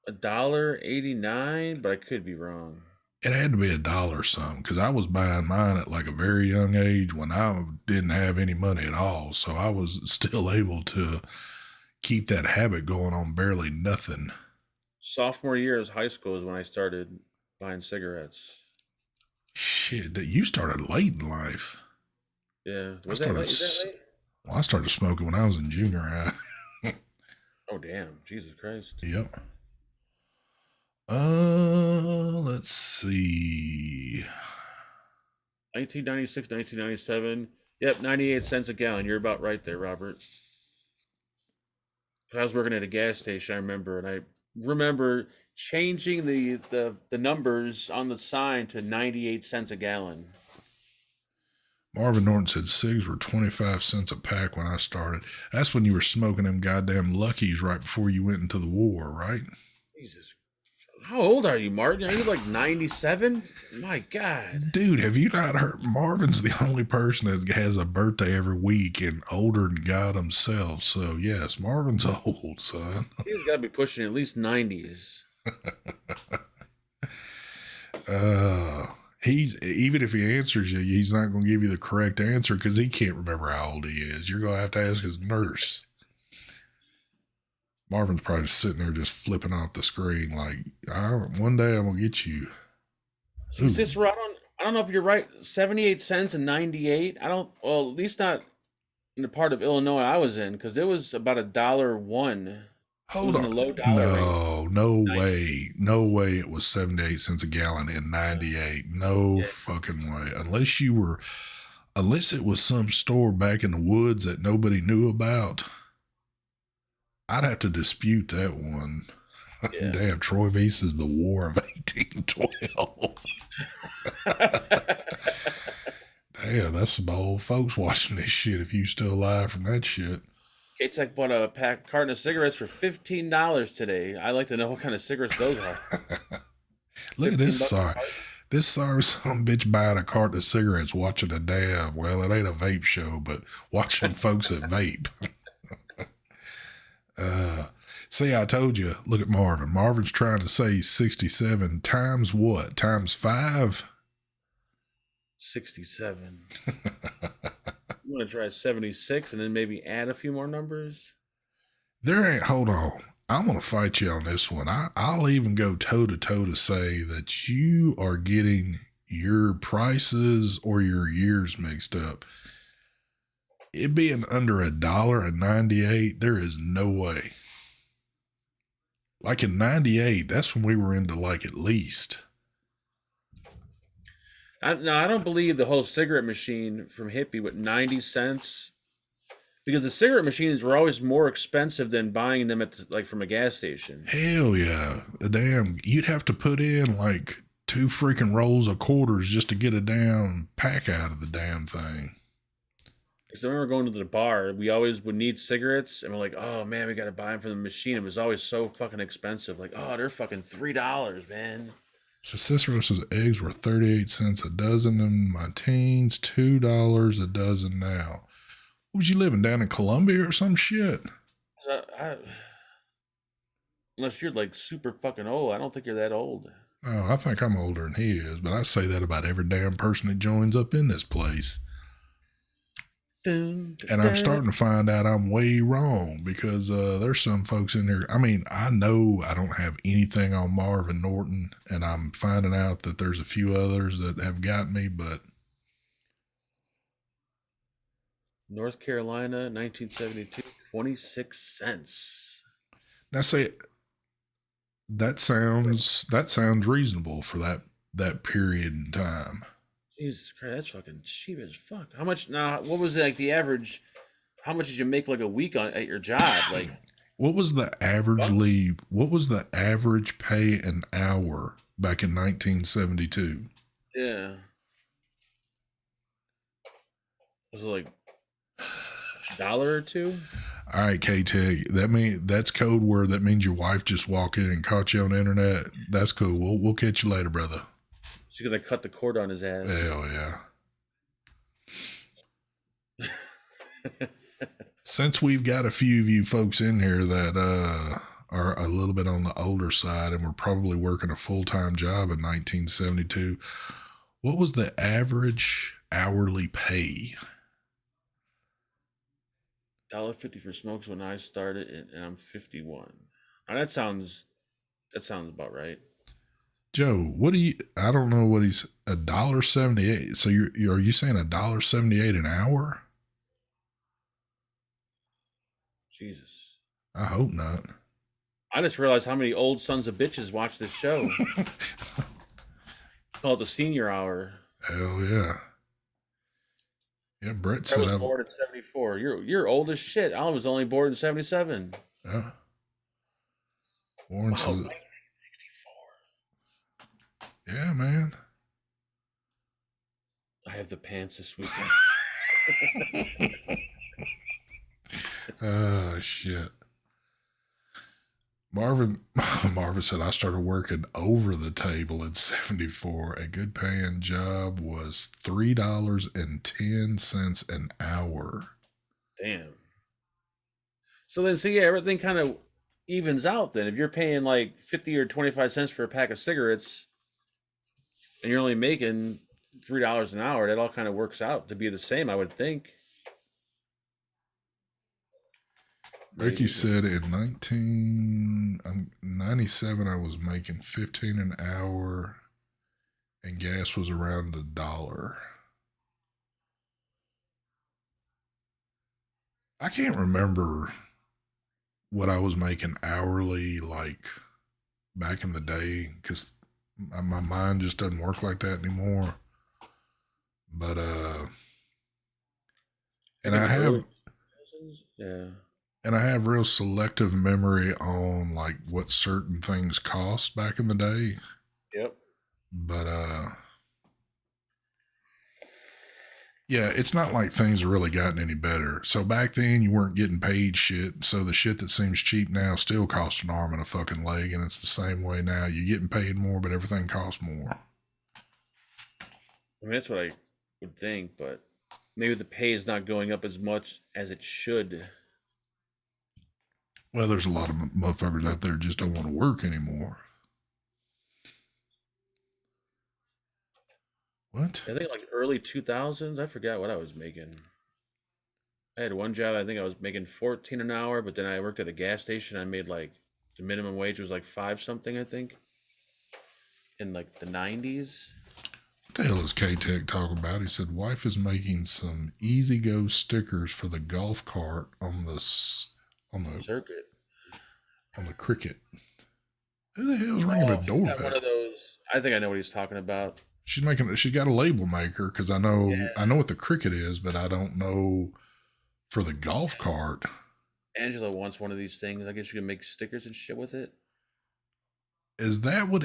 $1.89, but I could be wrong. It had to be $1 something because I was buying mine at like a very young age when I didn't have any money at all. So I was still able to keep that habit going on barely nothing. Sophomore year of high school is when I started buying cigarettes. Shit, you started late in life. Yeah. Was that late? Is that late? Well, I started smoking when I was in junior high. Oh, damn. Jesus Christ. Yep. Let's see. 1996, 1997. Yep, 98 cents a gallon. You're about right there, Robert. I was working at a gas station, I remember, and I remember changing the numbers on the sign to 98 cents a gallon. Marvin Norton said cigs were 25 cents a pack when I started. That's when you were smoking them goddamn Luckies right before you went into the war, right? Jesus. How old are you, Martin? Are you like 97? My God. Dude, have you not heard? Marvin's the only person that has a birthday every week and older than God himself. So, yes, Marvin's old, son. He's got to be pushing at least 90s. He's even if he answers you, he's not going to give you the correct answer because he can't remember how old he is. You're going to have to ask his nurse. Marvin's probably just sitting there just flipping off the screen like, one day I'm going to get you. See, Cicero, I don't know if you're right. 78 cents and 98. Well, at least not in the part of Illinois I was in because it was about $1.01. Hold on. No way. No way it was 78 cents a gallon in 98. No fucking way. Unless it was some store back in the woods that nobody knew about. I'd have to dispute that one. Yeah. Damn, Troy Vise is the War of 1812. Damn, that's some old folks watching this shit if you still alive from that shit. K-Tech bought a carton of cigarettes for $15 today. I'd like to know what kind of cigarettes those are. Look at this, sorry. This sorry some bitch buying a carton of cigarettes watching a damn, well, it ain't a vape show, but watching folks at Vape. See, I told you, look at Marvin. Marvin's trying to say 67 times what? Times 5? 67. I'm going to try 76 and then maybe add a few more numbers. Hold on. I'm going to fight you on this one. I'll even go toe to toe to say that you are getting your prices or your years mixed up. It being under $1.98, there is no way. Like in 98, that's when we were into like at least. I don't believe the whole cigarette machine from Hippie with 90 cents because the cigarette machines were always more expensive than buying them from a gas station. Hell yeah. You'd have to put in like 2 freaking rolls of quarters just to get a damn pack out of the damn thing. Because I remember going to the bar, we always would need cigarettes, and we're like, oh man, we got to buy them from the machine. It was always so fucking expensive. Like, oh, they're fucking $3, man. So Cicero says eggs were 38 cents a dozen in my teens, $2 a dozen now. Was you living down in Columbia or some shit? Unless you're like super fucking old. I don't think you're that old. Oh, I think I'm older than he is, but I say that about every damn person that joins up in this place. And I'm starting to find out I'm way wrong because there's some folks in there. I mean, I know I don't have anything on Marvin Norton, and I'm finding out that there's a few others that have got me, but North Carolina, 1972, 26 cents. now say that sounds reasonable for that period in time. Jesus Christ, that's fucking cheap as fuck. How much now? What was like the average? How much did you make like a week at your job? Like, what was the average pay an hour back in 1972? Yeah, was it like $1 or $2? All right, KT, that's code word. That means your wife just walked in and caught you on the internet. That's cool. We'll catch you later, brother. She's gonna cut the cord on his ass. Hell yeah. Since we've got a few of you folks in here that are a little bit on the older side and were probably working a full-time job in 1972, what was the average hourly pay? $1.50 for smokes when I started, and I'm 51. Now that sounds about right. Joe, I don't know what he's $1.78. So are you saying $1.78 an hour? Jesus. I hope not. I just realized how many old sons of bitches watch this show. Call it the senior hour. Hell yeah. Yeah, Brett said I was born in 74. You're old as shit. I was only born in 77. Yeah. Born 1964. Yeah, man. I have the pants this weekend. Oh shit. Marvin said, I started working over the table in 74. A good paying job was $3.10 an hour. Damn. So then, yeah, everything kind of evens out then. If you're paying like 50 or 25 cents for a pack of cigarettes and you're only making $3 an hour, that all kind of works out to be the same, I would think. Ricky said in 1997, I was making 15 an hour and gas was around $1. I can't remember what I was making hourly like back in the day because my mind just doesn't work like that anymore. But, and I have, yeah. And I have real selective memory on like what certain things cost back in the day. Yep. But yeah, it's not like things have really gotten any better. So back then you weren't getting paid shit. So the shit that seems cheap now still costs an arm and a fucking leg. And it's the same way now. You're getting paid more, but everything costs more. I mean, that's what I would think, but maybe the pay is not going up as much as it should. Well, there's a lot of motherfuckers out there just don't want to work anymore. What? I think like early 2000s. I forgot what I was making. I had one job. I think I was making 14 an hour, but then I worked at a gas station. I made like the minimum wage was like 5 something. I think in like the 90s. What the hell is K-Tech talking about? He said, wife is making some Easy Go stickers for the golf cart on the circuit. On the Cricket. Who the hell's ringing the doorbell? One of those. I think I know what he's talking about. She's got a label maker because I know what the Cricket is, but I don't know for the golf cart. Angela wants one of these things. I guess you can make stickers and shit with it. Is that what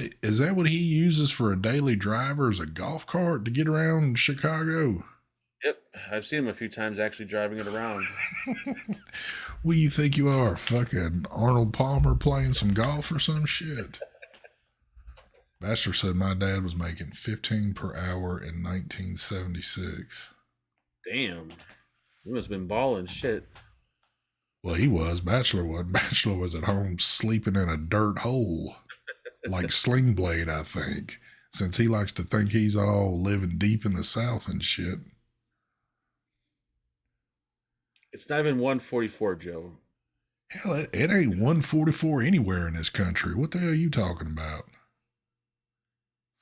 he uses for a daily driver, as a golf cart to get around Chicago? Yep, I've seen him a few times actually driving it around. What do you think you are, fucking Arnold Palmer playing some golf or some shit? Bachelor said my dad was making 15 per hour in 1976. Damn, he must have been balling shit. Well, he was. Bachelor wasn't. Bachelor was at home sleeping in a dirt hole, like Sling Blade, I think, since he likes to think he's all living deep in the South and shit. It's not even 144, Joe. Hell, it ain't 144 anywhere in this country. What the hell are you talking about?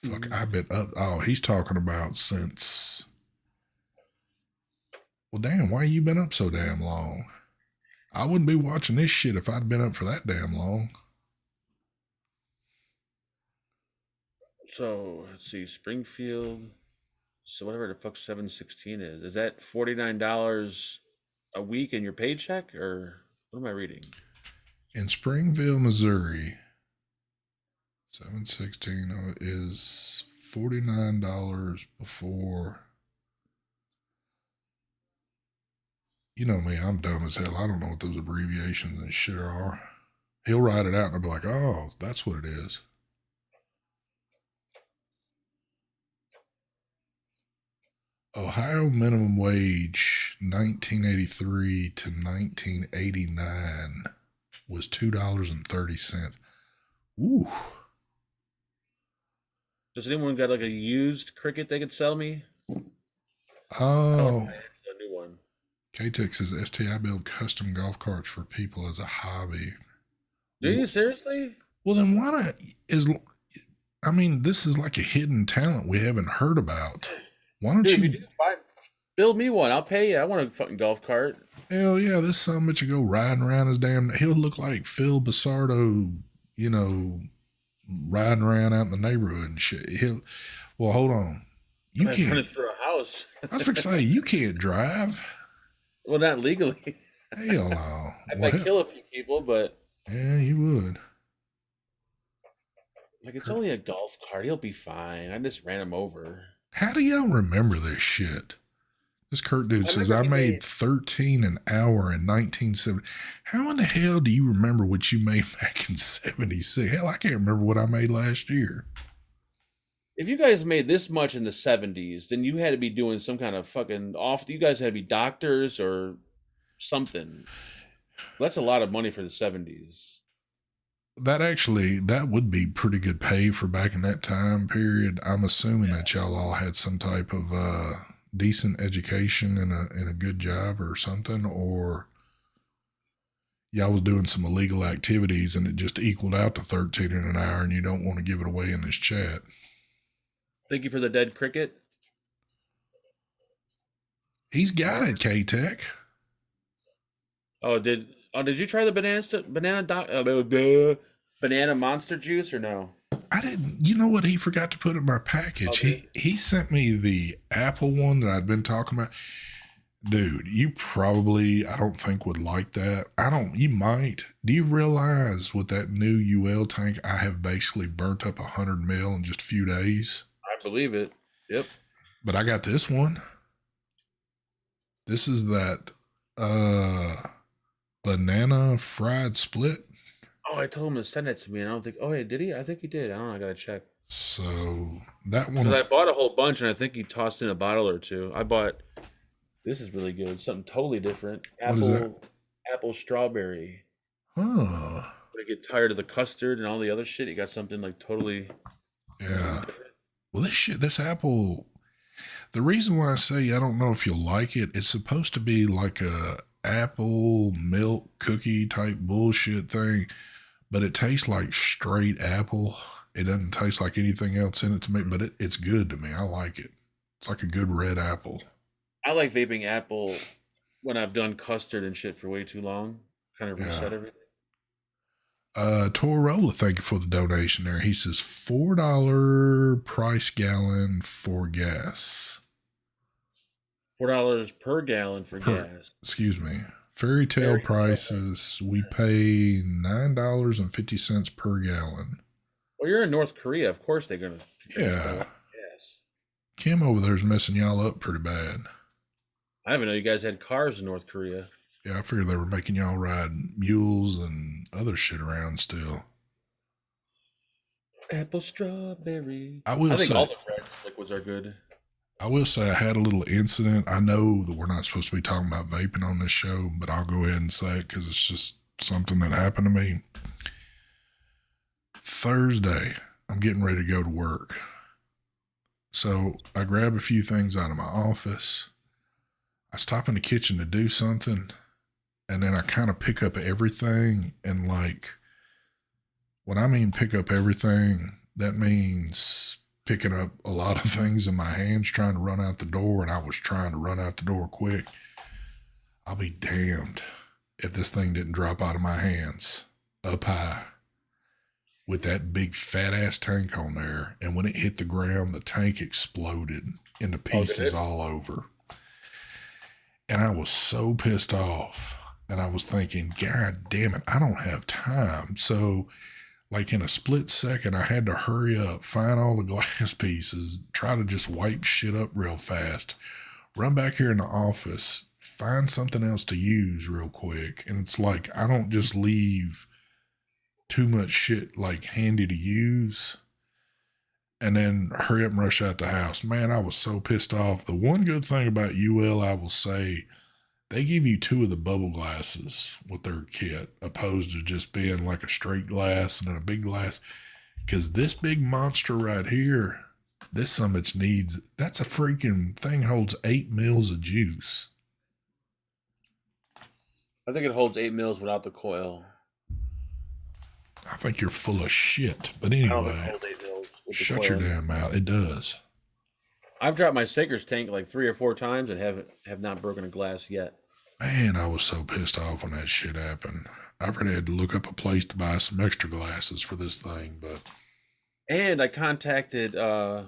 Fuck, I've been up. Oh, he's talking about since. Well, damn, why you been up so damn long? I wouldn't be watching this shit if I'd been up for that damn long. So let's see, Springfield. So whatever the fuck 716 is that $49 a week in your paycheck, or what am I reading? In Springfield, Missouri, 716 is $49 before. You know me, I'm dumb as hell. I don't know what those abbreviations and shit are. He'll write it out and I'll be like, oh, that's what it is. Ohio minimum wage 1983 to 1989 was $2.30. Ooh. Does anyone got like a used Cricket they could sell me? Oh. A new one. K-Tech says STI build custom golf carts for people as a hobby. Do you seriously? Well, then why not? This is like a hidden talent we haven't heard about. Why don't you build me one? I'll pay you. I want a fucking golf cart. Hell yeah, this son bitch go riding around his damn. He'll look like Phil Basardo, riding around out in the neighborhood and shit. Well, hold on. You can't run it through a house. I was fixing to say you can't drive. Well, not legally. Hell no. I might kill a few people, but yeah, you would. Like, it's only a golf cart. He'll be fine. I just ran him over. How do y'all remember this shit? This Kurt dude says, I made $13 an hour in 1970. How in the hell do you remember what you made back in 76? Hell, I can't remember what I made last year. If you guys made this much in the 70s, then you had to be doing some kind of fucking you guys had to be doctors or something. That's a lot of money for the 70s. That would be pretty good pay for back in that time period. I'm assuming that y'all all had some type of decent education and a good job or something, or y'all was doing some illegal activities and it just equaled out to 13 an hour and you don't want to give it away in this chat. Thank you for the dead cricket. He's got it, K-Tech. Did you try the banana monster juice or no? I didn't. You know what he forgot to put in my package? He sent me the apple one that I'd been talking about. Dude, you probably, I don't think would like that. You might. Do you realize with that new UL tank, I have basically burnt up 100 mil in just a few days? I believe it. Yep. But I got this one. This is that banana fried split. Oh, I told him to send it to me, and I don't think. Oh, hey, did he? I think he did. I don't know. I gotta check. So that one. I bought a whole bunch, and I think he tossed in a bottle or two. I bought. This is really good. Something totally different. Apple strawberry. Huh. When I get tired of the custard and all the other shit, you got something like totally. Yeah. Well, this apple. The reason why I say I don't know if you'll like it, it's supposed to be like a apple milk cookie type bullshit thing, but it tastes like straight apple. It doesn't taste like anything else in it to me, but it's good to me. I like it. It's like a good red apple. I like vaping apple when I've done custard and shit for way too long. Kind of reset everything. Torola, thank you for the donation there. He says $4 price gallon for gas. $4 per gallon for gas. Excuse me. Fairy tale prices, we pay $9.50 per gallon. Well, you're in North Korea. Of course they're going to. Yeah. Yes. Kim over there's messing y'all up pretty bad. I didn't even know you guys had cars in North Korea. Yeah, I figured they were making y'all ride mules and other shit around still. Apple strawberry. I think all the red liquids are good. I will say I had a little incident. I know that we're not supposed to be talking about vaping on this show, but I'll go ahead and say it because it's just something that happened to me. Thursday, I'm getting ready to go to work. So I grab a few things out of my office. I stop in the kitchen to do something, and then I kind of pick up everything. And like, when I mean pick up everything, that means picking up a lot of things in my hands, trying to run out the door. And I was trying to run out the door quick. I'll be damned if this thing didn't drop out of my hands up high with that big fat ass tank on there. And when it hit the ground, the tank exploded into pieces all over. And I was so pissed off. And I was thinking, God damn it, I don't have time. So, like, in a split second, I had to hurry up, find all the glass pieces, try to just wipe shit up real fast, run back here in the office, find something else to use real quick. And it's like, I don't just leave too much shit like handy to use and then hurry up and rush out the house. Man, I was so pissed off. The one good thing about UL, I will say, they give you 2 of the bubble glasses with their kit, opposed to just being like a straight glass and then a big glass. Because this big monster right here, this summit needs, that's a freaking thing, holds 8 mils of juice. I think it holds 8 mils without the coil. I think you're full of shit. But anyway, shut your damn mouth. It does. I've dropped my Saker's tank like 3 or 4 times and have not broken a glass yet. Man, I was so pissed off when that shit happened. I really had to look up a place to buy some extra glasses for this thing, but. And I contacted whatever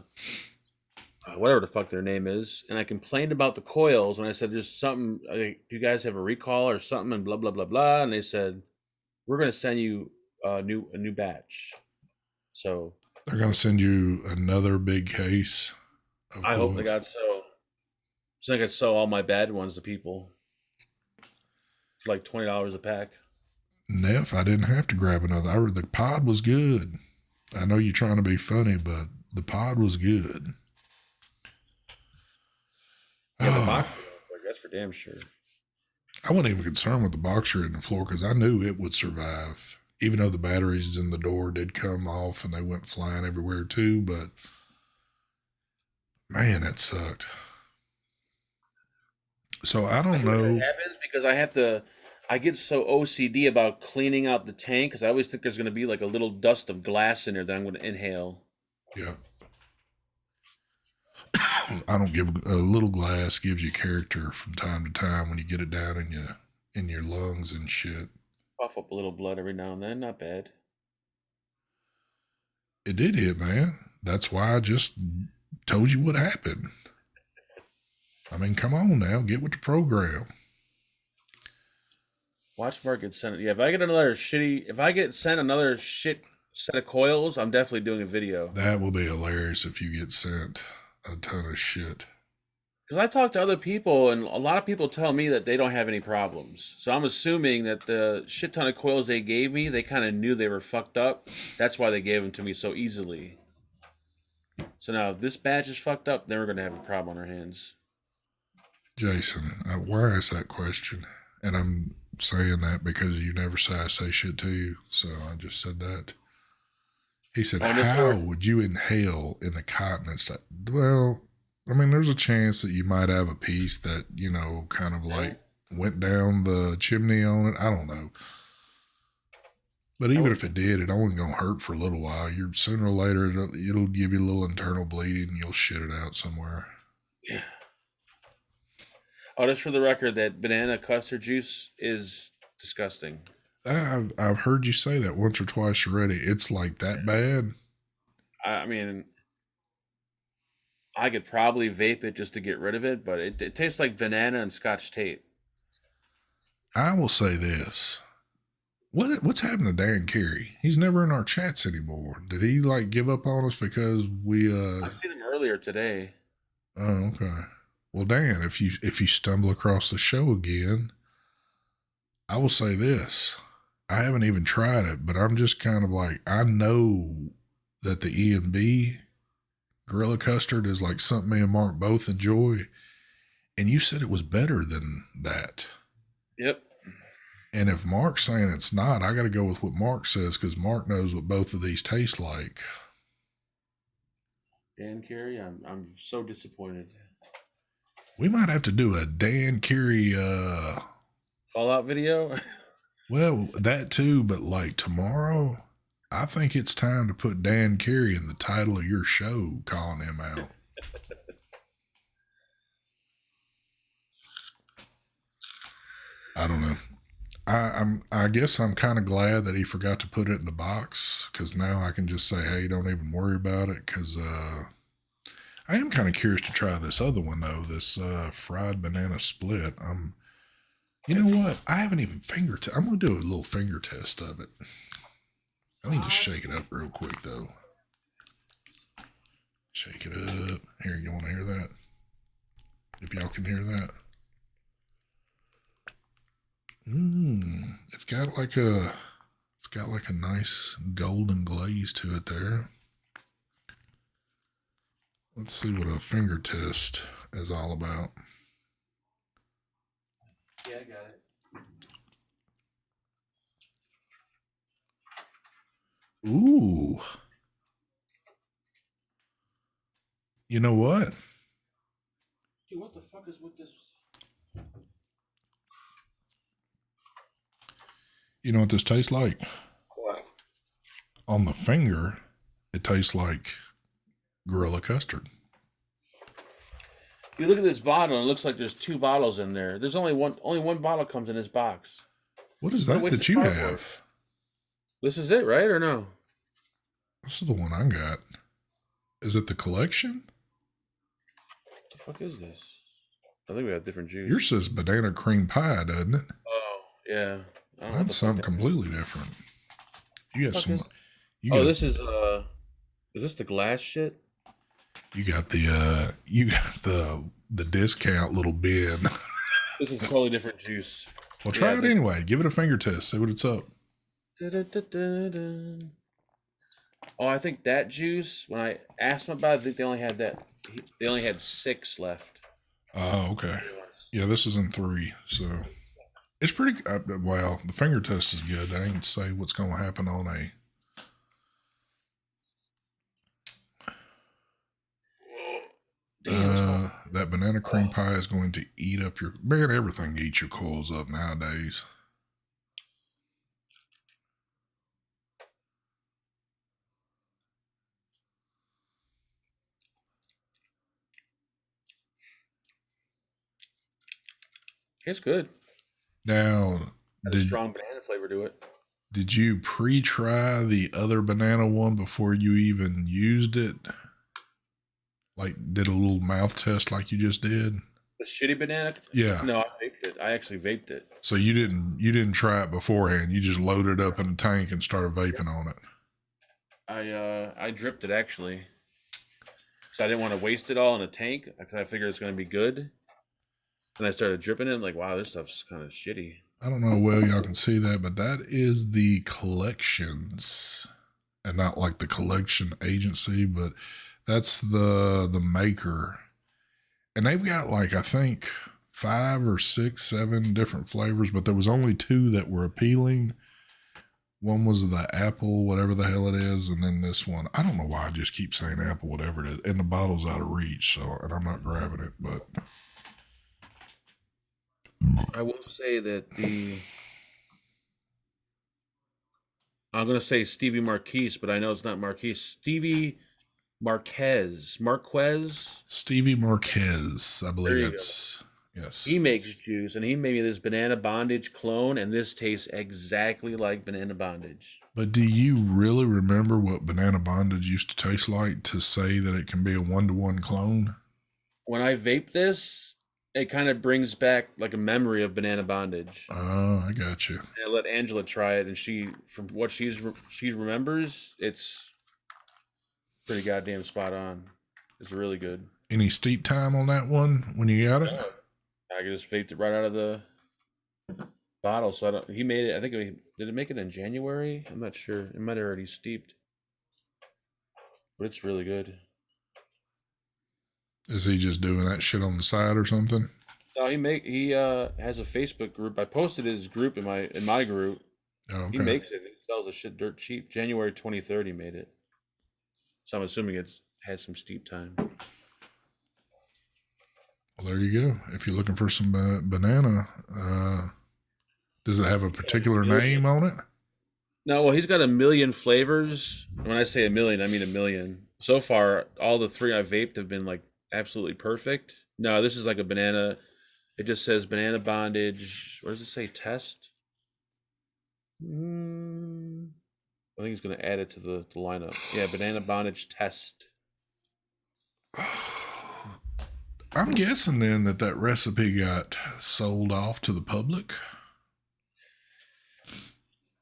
the fuck their name is, and I complained about the coils, and I said, "There's something. Do you guys have a recall or something?" And blah blah blah blah. And they said, "We're going to send you a new batch." So they're going to send you another big case. I hope they got so I can sell all my bad ones to people for like $20 a pack. Neff, I didn't have to grab another. The pod was good. I know you're trying to be funny, but the pod was good. Yeah, the boxer, that's for damn sure. I wasn't even concerned with the boxer hitting the floor because I knew it would survive, even though the batteries in the door did come off and they went flying everywhere too. But man, that sucked. So I don't know. It happens because I get so OCD about cleaning out the tank because I always think there's going to be like a little dust of glass in there that I'm going to inhale. Yeah. I don't give a little glass gives you character from time to time when you get it down in your lungs and shit. Cough up a little blood every now and then, not bad. It did hit, man. That's why I just told you what happened. I mean, come on now, get with the program. Watch Mark get sent. Yeah, if I get sent another shit set of coils, I'm definitely doing a video. That will be hilarious if you get sent a ton of shit. Because I talked to other people, and a lot of people tell me that they don't have any problems. So I'm assuming that the shit ton of coils they gave me, they kind of knew they were fucked up. That's why they gave them to me so easily. So now, if this batch is fucked up, then we're going to have a problem on our hands. Jason, why ask that question? And I'm saying that because you never say I say shit to you, so I just said that. He said, how would you inhale in the cotton and stuff? Well, I mean, there's a chance that you might have a piece that, you know, kind of like went down the chimney on it. I don't know. But even if it did, it only going to hurt for a little while. You're sooner or later, it'll give you a little internal bleeding and you'll shit it out somewhere. Yeah. Oh, just for the record, that banana custard juice is disgusting. I've heard you say that once or twice already. It's like that bad. I mean, I could probably vape it just to get rid of it, but it tastes like banana and Scotch tape. I will say this. What's happened to Dan Carey? He's never in our chats anymore. Did he like give up on us because we I've seen him earlier today. Oh, okay. Well, Dan, if you stumble across the show again, I will say this. I haven't even tried it, but I'm just kind of like, I know that the E&B Gorilla Custard is like something me and Mark both enjoy. And you said it was better than that. Yep. And if Mark's saying it's not, I got to go with what Mark says because Mark knows what both of these taste like. Dan Carey, I'm so disappointed. We might have to do a Dan Carey Fallout video. Well, that too, but like tomorrow, I think it's time to put Dan Carey in the title of your show, calling him out. I don't know. I guess I'm kind of glad that he forgot to put it in the box, because now I can just say, hey, don't even worry about it. Because I am kind of curious to try this other one though, this fried banana split. You know what? I haven't even I'm gonna do a little finger test of it. I need to shake it up real quick though. Shake it up. Here, you want to hear that? If y'all can hear that. It's got like a nice golden glaze to it there. Let's see what a finger test is all about. Yeah, I got it. Ooh. You know what? Dude, what the fuck is with this? You know what this tastes like? What? On the finger, it tastes like Gorilla custard. You look at this bottle, and it looks like there's 2 bottles in there. There's only one bottle comes in this box. What is that you have? This is it, right, or no? This is the one I got. Is it the collection? What the fuck is this? I think we have different juice. Yours says banana cream pie, doesn't it? Oh, yeah. That's something completely different. You got some. This is this the glass shit? You got the discount little bin. This is totally different juice. Well, try it anyway. Give it a finger test. See what it's up. Oh, I think that juice. When I asked them about it, I think they only had that. They only had 6 left. Oh, okay. Yeah, this is in 3, so it's pretty. Well, the finger test is good. I ain't say what's going to happen on a. That banana cream pie is going to eat up your. Man, everything eats your coils up nowadays. It's good. Now, a strong banana flavor to it. Did you pre-try the other banana one before you even used it? Like, did a little mouth test like you just did? The shitty banana? Yeah. No, I vaped it. I actually vaped it. So you didn't try it beforehand. You just loaded it up in a tank and started vaping on it. I dripped it actually. So I didn't want to waste it all in a tank because I figured it's going to be good. And I started dripping it, like, wow, this stuff's kind of shitty. I don't know how well y'all can see that, but that is the collections, and not like the collection agency, but that's the maker. And they've got like, I think 5 or 6, 7 different flavors, but there was only 2 that were appealing. One was the apple, whatever the hell it is, and then this one. I don't know why I just keep saying apple, whatever it is, and the bottle's out of reach, so, and I'm not grabbing it, but I will say that I'm going to say Stevie Marquise, but I know it's not Marquise. Stevie Marquez. Stevie Marquez, I believe that's, yes. He makes juice, and he made me this Banana Bondage clone, and this tastes exactly like Banana Bondage. But do you really remember what Banana Bondage used to taste like to say that it can be a 1-to-1 clone? When I vape this, it kind of brings back like a memory of Banana Bondage. Oh, I got you. And I let Angela try it, and from what she remembers, it's pretty goddamn spot on. It's really good. Any steep time on that one when you got it? I just vaped it right out of the bottle. So he made it. I think did it make it in January? I'm not sure. It might have already steeped, but it's really good. Is he just doing that shit on the side or something? No, he has a Facebook group. I posted his group in my group. Oh, okay. He makes it. He sells the shit dirt cheap. January 23rd, he made it. So I'm assuming it has some steep time. Well, there you go. If you're looking for some banana, Does it have a particular name on it? No, well, he's got a million flavors. When I say a million, I mean a million. So far, all the three I've vaped have been like absolutely perfect. No, this is like a banana. It just says banana bondage. What does it say? Test. Mm, I think he's going to add it to the lineup. Yeah, banana bondage test. I'm guessing then that recipe got sold off to the public.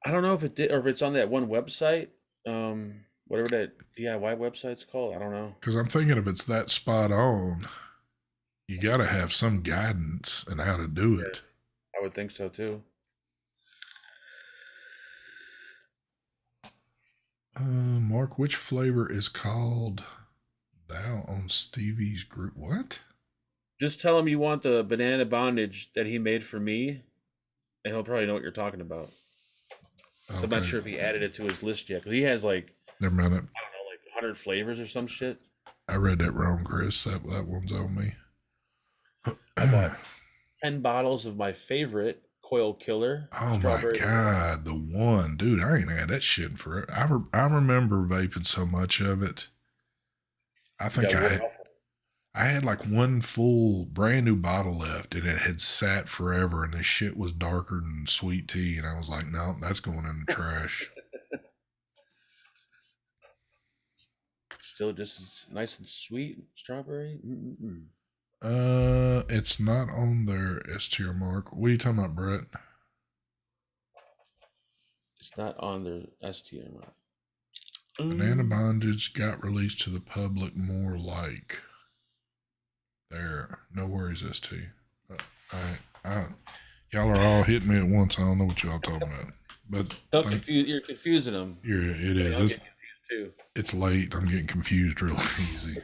I don't know if it did or if it's on that one website. Whatever that DIY website's called. I don't know. Because I'm thinking if it's that spot on, you got to have some guidance in how to do Yeah, it. I would think so too. Mark, which flavor is called Thou on Stevie's group? What? Just tell him you want the banana bondage that he made for me, and he'll probably know what you're talking about. So Okay. I'm not sure if he added it to his list yet, because he has like, Never mind it. I don't know, like 100 flavors or some shit. I read that wrong, Chris. That one's on me. I bought 10 bottles of my favorite Coil Killer. Oh my God, the one. Dude, I ain't had that shit in forever. I remember vaping so much of it. I think I had like one full brand new bottle left and it had sat forever and the shit was darker than sweet tea. And I was like, no, that's going in the trash. Still just as nice and sweet, strawberry. Mm-mm-mm. It's not on their STR mark. What are you talking about, Brett? It's not on their STR mark. Banana bondage got released to the public more like. There. No worries, ST. Y'all are all hitting me at once. I don't know what y'all talking about. But you're confusing them. It is. It's late. I'm getting confused real easy.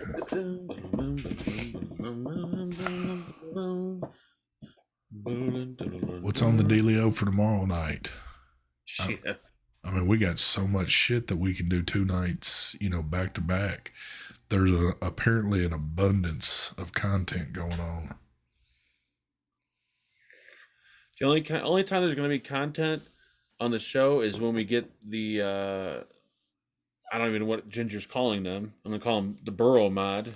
What's on the dealio for tomorrow night? Shit. I mean, we got so much shit that we can do 2 nights, back to back. There's apparently an abundance of content going on. The only time there's going to be content on the show is when we get the I don't even know what Ginger's calling them. I'm going to call them the Boro mod.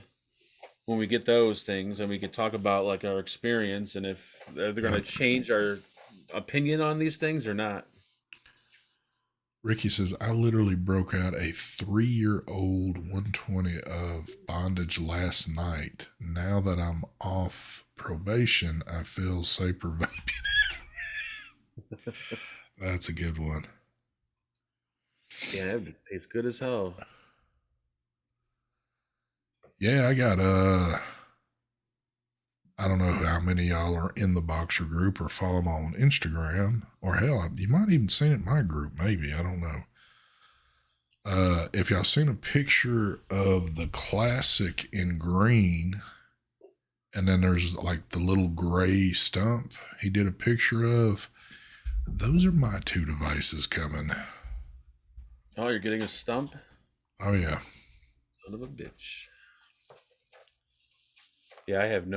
When we get those things and we can talk about like our experience and if they're going to change our opinion on these things or not. Ricky says, I literally broke out a 3-year-old 120 of bondage last night. Now that I'm off probation, I feel safer vaping. That's a good one. Yeah, it tastes good as hell. Yeah, I got I don't know how many of y'all are in the Boxer group or follow them on Instagram, or hell, you might even seen it in my group, maybe. I don't know. If y'all seen a picture of the classic in green, and then there's like the little gray stump he did a picture of, those are my 2 devices coming. Oh, you're getting a stump? Oh, yeah. Son of a bitch. Yeah, I have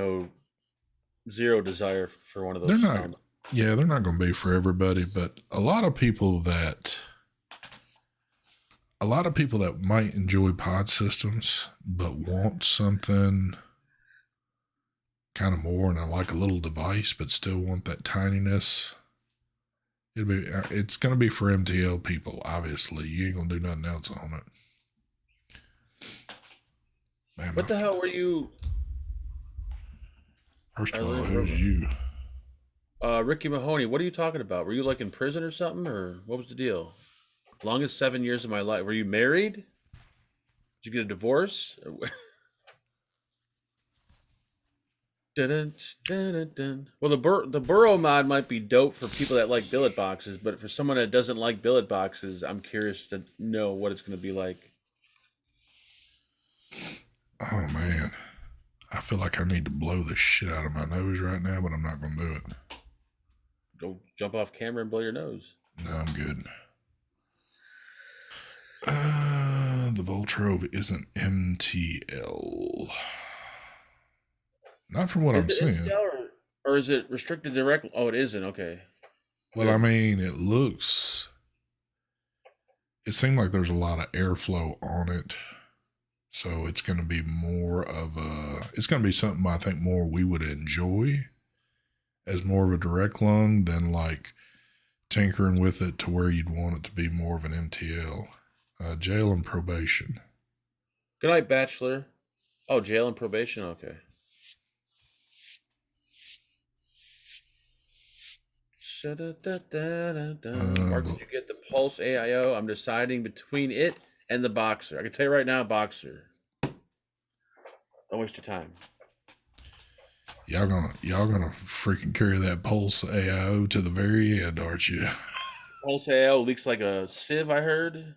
zero desire for one of those. They're not going to be for everybody, but a lot of people that might enjoy pod systems but want something kind of more and I like a little device but still want that tininess. It's going to be for MTL people, obviously. You ain't going to do nothing else on it. Man, what the hell were you? First of all, who's you? Ricky Mahoney. What are you talking about? Were you like in prison or something, or what was the deal? Longest 7 years of my life. Were you married? Did you get a divorce? Dun, dun, dun. Well, the Boro mod might be dope for people that like billet boxes, but for someone that doesn't like billet boxes, I'm curious to know what it's going to be like. Oh man, I feel like I need to blow the shit out of my nose right now, but I'm not going to do it. Go jump off camera and blow your nose. No, I'm good. The Voltrove isn't MTL. Not from what I'm seeing. Or is it restricted directly? Oh, it isn't. Okay. Well, I mean, it seemed like there's a lot of airflow on it. So it's going to be it's going to be something I think more we would enjoy as more of a direct lung than like tinkering with it to where you'd want it to be more of an MTL. Jail and probation. Good night, Bachelor. Oh, jail and probation. Okay. Mark, did you get the Pulse AIO? I'm deciding between it and the Boxer. I can tell you right now, Boxer. Don't waste your time. Y'all gonna freaking carry that Pulse AIO to the very end, aren't you? Pulse AIO leaks like a sieve, I heard.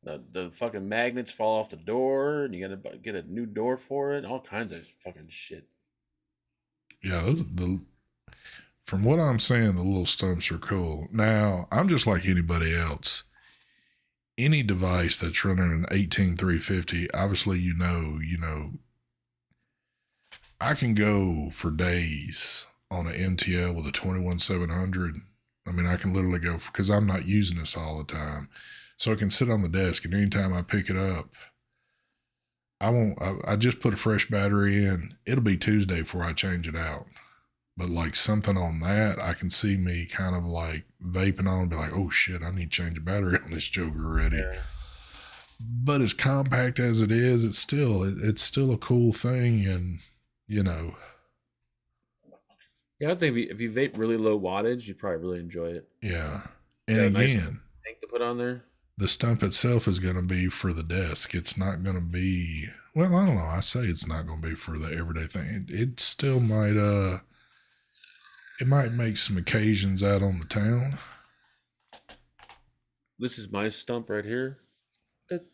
The fucking magnets fall off the door, and you gotta get a new door for it. All kinds of fucking shit. Yeah, from what I'm saying, the little stumps are cool. Now, I'm just like anybody else. Any device that's running an 18350, obviously, I can go for days on an MTL with a 21700. I mean, I can literally go because I'm not using this all the time. So it can sit on the desk, and anytime I pick it up, I just put a fresh battery in. It'll be Tuesday before I change it out. But like something on that, I can see me kind of like vaping on and be like, oh shit, I need to change a battery on this joker already. Yeah. But as compact as it is, it's still a cool thing, and Yeah, I think if you vape really low wattage, you probably really enjoy it. Yeah, and again, nice tank to put on there. The stump itself is going to be for the desk. It's not going to be. Well, I don't know. I say it's not going to be for the everyday thing. It still might. It might make some occasions out on the town. This is my stump right here. Yep.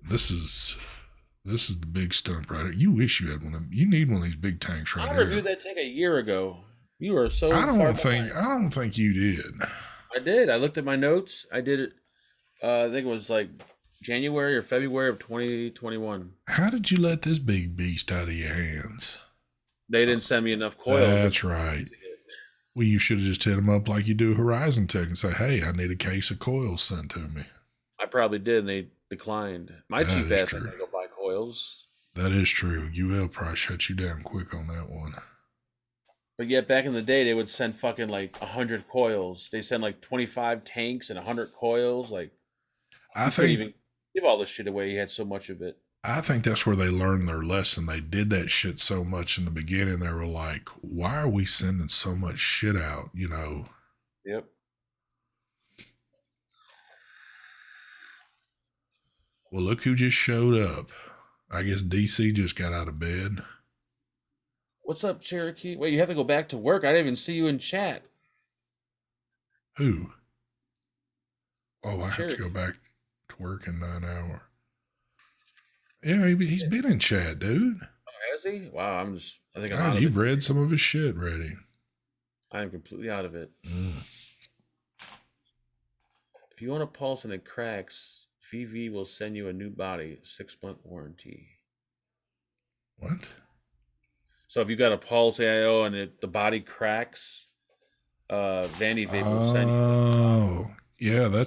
This is the big stump right here. You wish you had one of them. You need one of these big tanks right here. I reviewed that tank a year ago. You are so. I don't think you did. I did. I looked at my notes. I did it. I think it was like January or February of 2021. How did you let this big beast out of your hands? They didn't send me enough coils. That's right. Well, you should have just hit them up like you do Horizon Tech and say, hey, I need a case of coils sent to me. I probably did, and they declined. My cheap ass, I'm going to go buy coils. That is true. UL probably shut you down quick on that one. But yet, back in the day, they would send fucking like 100 coils. They send like 25 tanks and 100 coils. Like, I think even give all this shit away. You had so much of it. I think that's where they learned their lesson. They did that shit so much in the beginning. They were like, why are we sending so much shit out? Yep. Well, look who just showed up. I guess DC just got out of bed. What's up, Cherokee? Wait, you have to go back to work. I didn't even see you in chat. Who? Oh, I have to go back to work in 9 hours. Yeah, he's been in chat, dude. Oh, has he? Wow, I think I'm God, out of you've read some of his shit already. I am completely out of it. If you want a pulse and it cracks, VV will send you a new body, 6-month warranty. What? So if you got a pulse AIO and the body cracks, Vandy Vape will send you. Oh, yeah,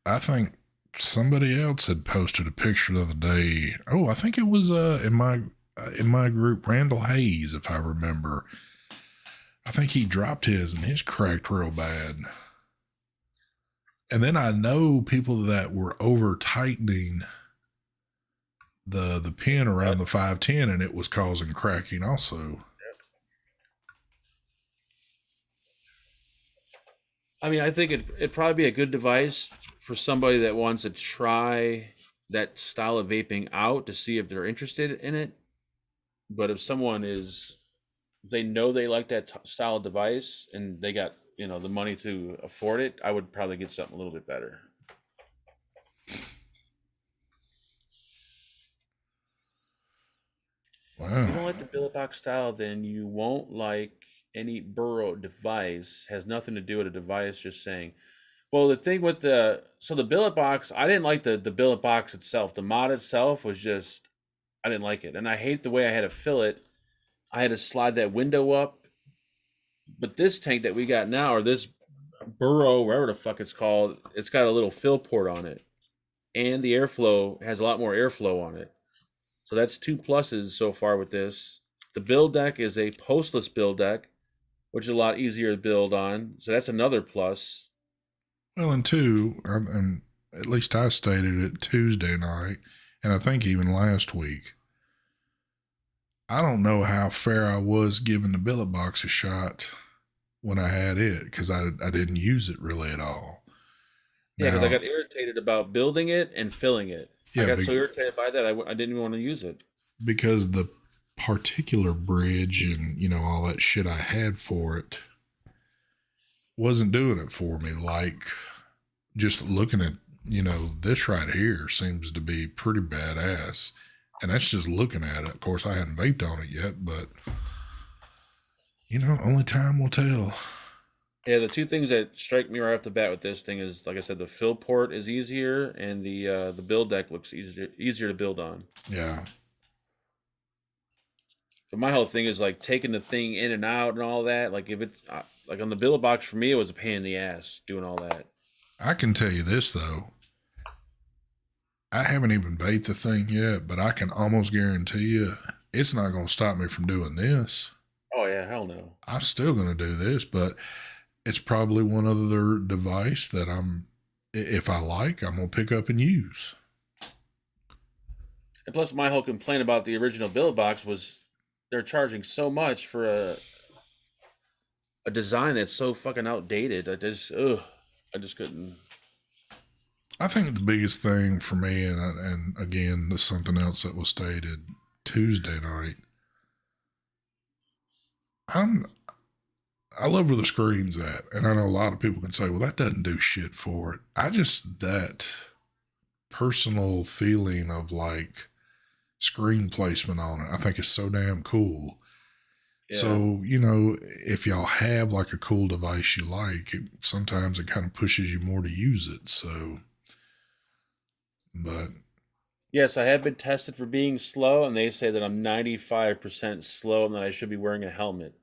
I think somebody else had posted a picture the other day. Oh, I think it was in my group, Randall Hayes, if I remember. I think he dropped his and his cracked real bad. And then I know people that were over tightening the pin around the 510, and it was causing cracking also. I mean, I think it'd probably be a good device for somebody that wants to try that style of vaping out to see if they're interested in it. But if they know they like that style of device and they got, the money to afford it, I would probably get something a little bit better. Wow. If you don't like the Billet Box style, then you won't like any Boro device. Has nothing to do with a device, just saying. Well, the thing with the Billet Box, I didn't like the Billet Box itself. The mod itself was just, I didn't like it. And I hate the way I had to fill it. I had to slide that window up But this tank that we got now, or this Boro, whatever the fuck it's called, it's got a little fill port on it, and the airflow has a lot more airflow on it. So that's two pluses so far with this. The build deck is a postless build deck, which is a lot easier to build on. So that's another plus. Well, and two, and at least I stated it Tuesday night, and I think even last week. I don't know how fair I was giving the Billet Box a shot when I had it because I didn't use it really at all. Yeah, because I Now, got irritated about building it and filling it. I yeah, got so irritated by that, I didn't even want to use it. because the particular bridge and all that shit I had for it wasn't doing it for me. Like just looking at this right here seems to be pretty badass, and that's just looking at it. Of course, I hadn't vaped on it yet, but only time will tell. Yeah, the two things that strike me right off the bat with this thing is, like I said, the fill port is easier, and the build deck looks easier to build on. Yeah. But my whole thing is like taking the thing in and out and all that. Like if it's like on the Billet Box for me, it was a pain in the ass doing all that. I can tell you this though. I haven't even vaped the thing yet, but I can almost guarantee you it's not going to stop me from doing this. Oh yeah, hell no. I'm still going to do this, but it's probably one other device that if I like, I'm going to pick up and use. And plus, my whole complaint about the original Billet Box was they're charging so much for a design that's so fucking outdated. I just couldn't. I think the biggest thing for me, and again, there's something else that was stated Tuesday night. I love where the screen's at, and I know a lot of people can say, "Well, that doesn't do shit for it." That personal feeling of like screen placement on it, I think is so damn cool. Yeah. So, if y'all have like a cool device you like, sometimes it kind of pushes you more to use it. So, but Yes, I have been tested for being slow, and they say that I'm 95% slow and that I should be wearing a helmet.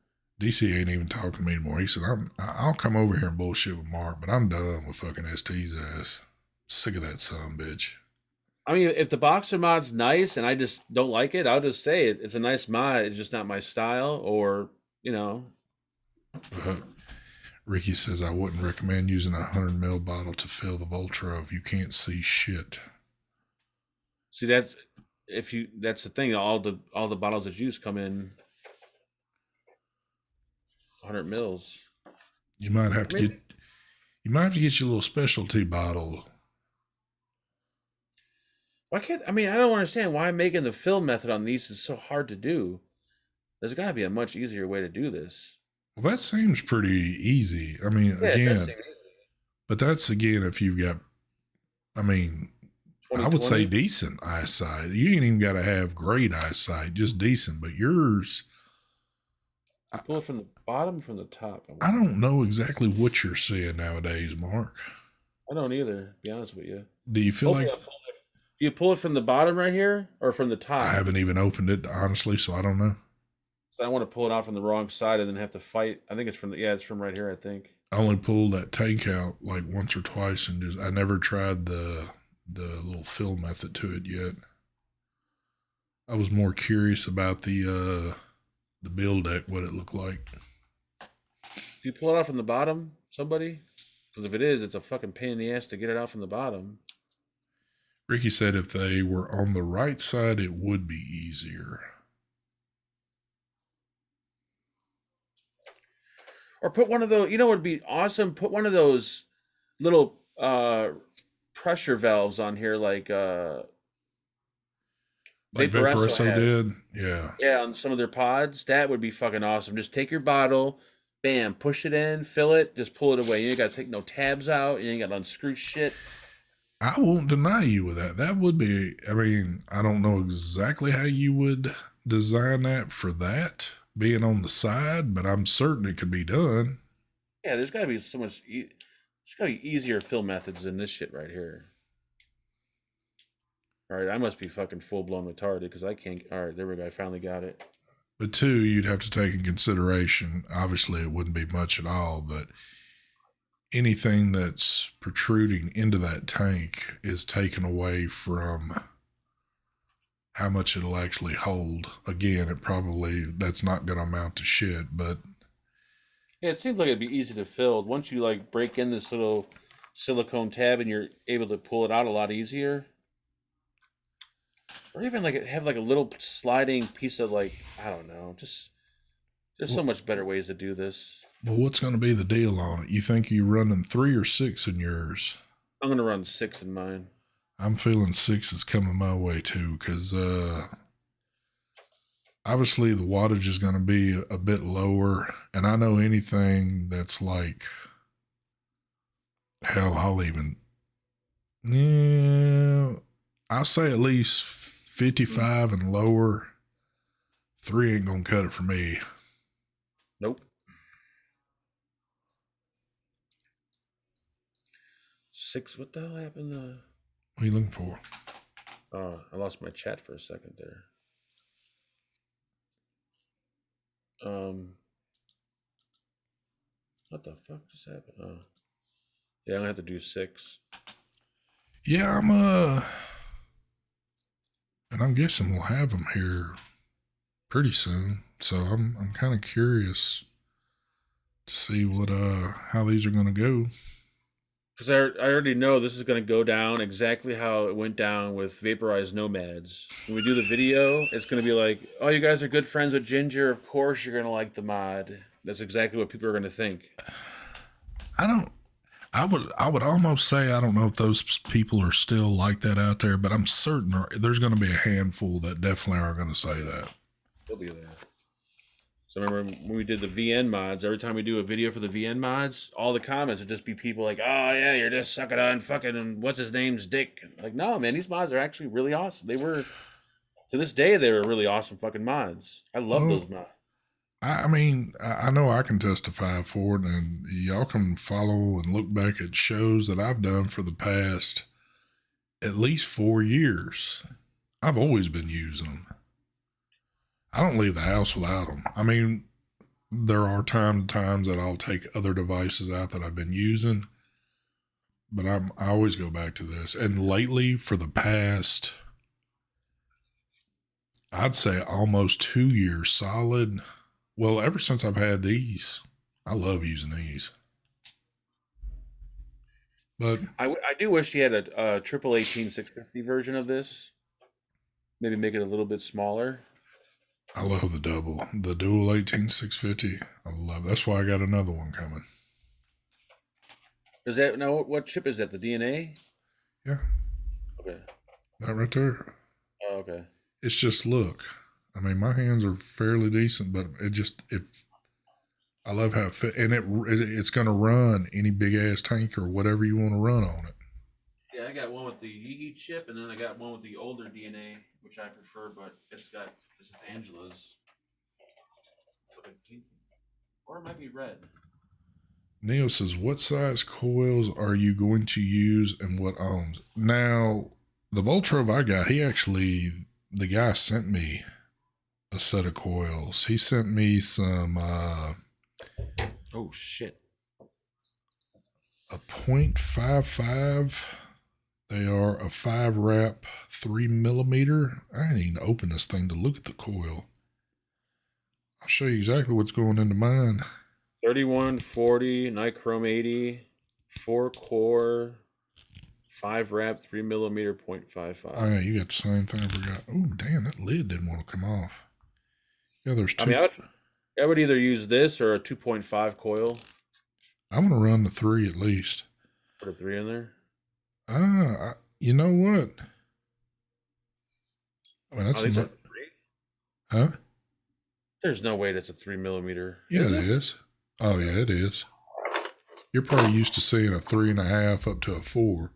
DC ain't even talking to me anymore. He said, I'll come over here and bullshit with Mark, but I'm done with fucking ST's ass. Sick of that son bitch. I mean, if the boxer mod's nice and I just don't like it, I'll just say it. It's a nice mod. It's just not my style, or Ricky says, I wouldn't recommend using a 100 ml bottle to fill the Voltro if you can't see shit. See, that's the thing. All the bottles of juice come in 100 mils. You might have to get your little specialty bottle. Why can't I don't understand why making the fill method on these is so hard to do. There's got to be a much easier way to do this. Well, that seems pretty easy. I mean, Yeah, again, but that's again if you've got, I would say decent eyesight. You ain't even got to have great eyesight, just decent. But yours, pull it from the bottom, from the top. I don't know exactly what you're seeing nowadays, Mark. I don't either. To be honest with you. Do you feel like? Do you pull it from the bottom right here or from the top? I haven't even opened it honestly, so I don't know. So I want to pull it off on the wrong side and then have to fight. I think it's from it's from right here. I think. I only pulled that tank out like once or twice, and I never tried the little fill method to it yet. I was more curious about the build deck, what it looked like. Do you pull it off from the bottom, somebody? Because if it is, it's a fucking pain in the ass to get it out from the bottom. Ricky said if they were on the right side, it would be easier. Or put one of those, what would be awesome? Put one of those little pressure valves on here like Vaporesso did. Yeah. Yeah, on some of their pods. That would be fucking awesome. Just take your bottle, bam, push it in, fill it, just pull it away. You ain't got to take no tabs out. You ain't got to unscrew shit. I won't deny you with that. That would be, I don't know exactly how you would design that for that being on the side, but I'm certain it could be done. Yeah, there's got to be so much, there's got to be easier fill methods than this shit right here. All right, I must be fucking full-blown retarded because I can't, all right, there we go, I finally got it. But two, you'd have to take in consideration, obviously it wouldn't be much at all, but anything that's protruding into that tank is taken away from how much it'll actually hold. Again, that's not going to amount to shit, but Yeah, it seems like it'd be easy to fill. Once you like break in this little silicone tab and you're able to pull it out a lot easier. Or even like have like a little sliding piece of like, I don't know, just there's so much better ways to do this. well, what's going to be the deal on it? You think you're running 3 or 6 in yours? I'm gonna run 6 in mine. I'm feeling 6 is coming my way too, because obviously the wattage is going to be a bit lower, and I know anything that's like, hell, yeah, I'll say at least 55 and lower. 3 ain't gonna cut it for me. Nope. 6. What the hell happened? What are you looking for? I lost my chat for a second there. What the fuck just happened? Oh, yeah, I'm gonna have to do 6. Yeah, and I'm guessing we'll have them here pretty soon. So I'm kind of curious to see how these are gonna go. Because I already know this is going to go down exactly how it went down with Vaporized Nomads. When we do the video, it's going to be like, oh, you guys are good friends with Ginger. Of course you're going to like the mod. That's exactly what people are going to think. I would almost say I don't know if those people are still like that out there, but I'm certain there's going to be a handful that definitely are going to say that. They'll be there. So remember when we did the VN mods, every time we do a video for the VN mods, all the comments would just be people like, oh yeah, you're just sucking on fucking and what's his name's dick. Like, no, man, these mods are actually really awesome. They were, to this day, they were really awesome fucking mods. I love those mods. I mean, I know I can testify for it, and y'all can follow and look back at shows that I've done for the past at least 4 years. I've always been using them. I don't leave the house without them. I mean, there are times that I'll take other devices out that I've been using, but I always go back to this. And lately, for the past, I'd say almost 2 years solid. Well, ever since I've had these, I love using these. But I do wish he had a triple 18650 version of this. Maybe make it a little bit smaller. I love the dual 18650. I love. That's why I got another one coming. Is that now? What chip is that? The DNA? Yeah. Okay. That right there. Oh, okay. It's just look. I mean, my hands are fairly decent, but I love how it fit, and it's going to run any big ass tank or whatever you want to run on it. Yeah, I got one with the Yee chip, and then I got one with the older DNA, which I prefer, but this is Angela's. Or it might be red. Neil says, what size coils are you going to use and what ohms? Now, the Voltrove I got, the guy sent me a set of coils. He sent me some, oh shit. A 0.55. They are a 5 wrap 3 millimeter. I ain't even opened this thing to look at the coil. I'll show you exactly what's going into mine. 3140 nichrome 80 4 core 5 wrap 3 millimeter 0.55. Oh yeah, you got the same thing I forgot. Oh damn, that lid didn't want to come off. Yeah, there's two. I mean, I would either use this or a 2.5 coil. I'm gonna run the 3 at least. Put a 3 in there. You know what? I mean, that's a 3? Huh? There's no way that's a 3 millimeter. Yeah, it is. Oh yeah, it is. You're probably used to seeing a 3.5 up to a 4.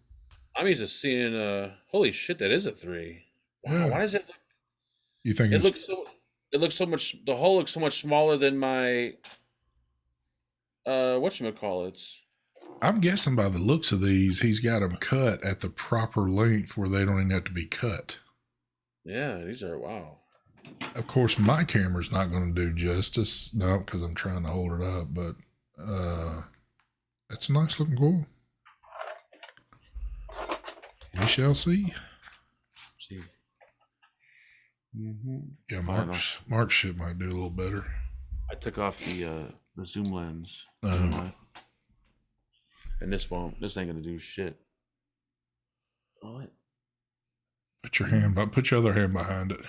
I'm used to seeing holy shit, that is a 3. Wow, yeah. Why does it look? You think it looks so much? The hole looks so much smaller than my whatchamacallits. I'm guessing by the looks of these, he's got them cut at the proper length where they don't even have to be cut. Yeah, these are wow. Of course, my camera's not going to do justice. No, because I'm trying to hold it up, but it's a nice looking coil. We shall see. See. Yeah, Mark's shit might do a little better. I took off the zoom lens. And this won't. This ain't gonna do shit. What? Put your other hand behind it.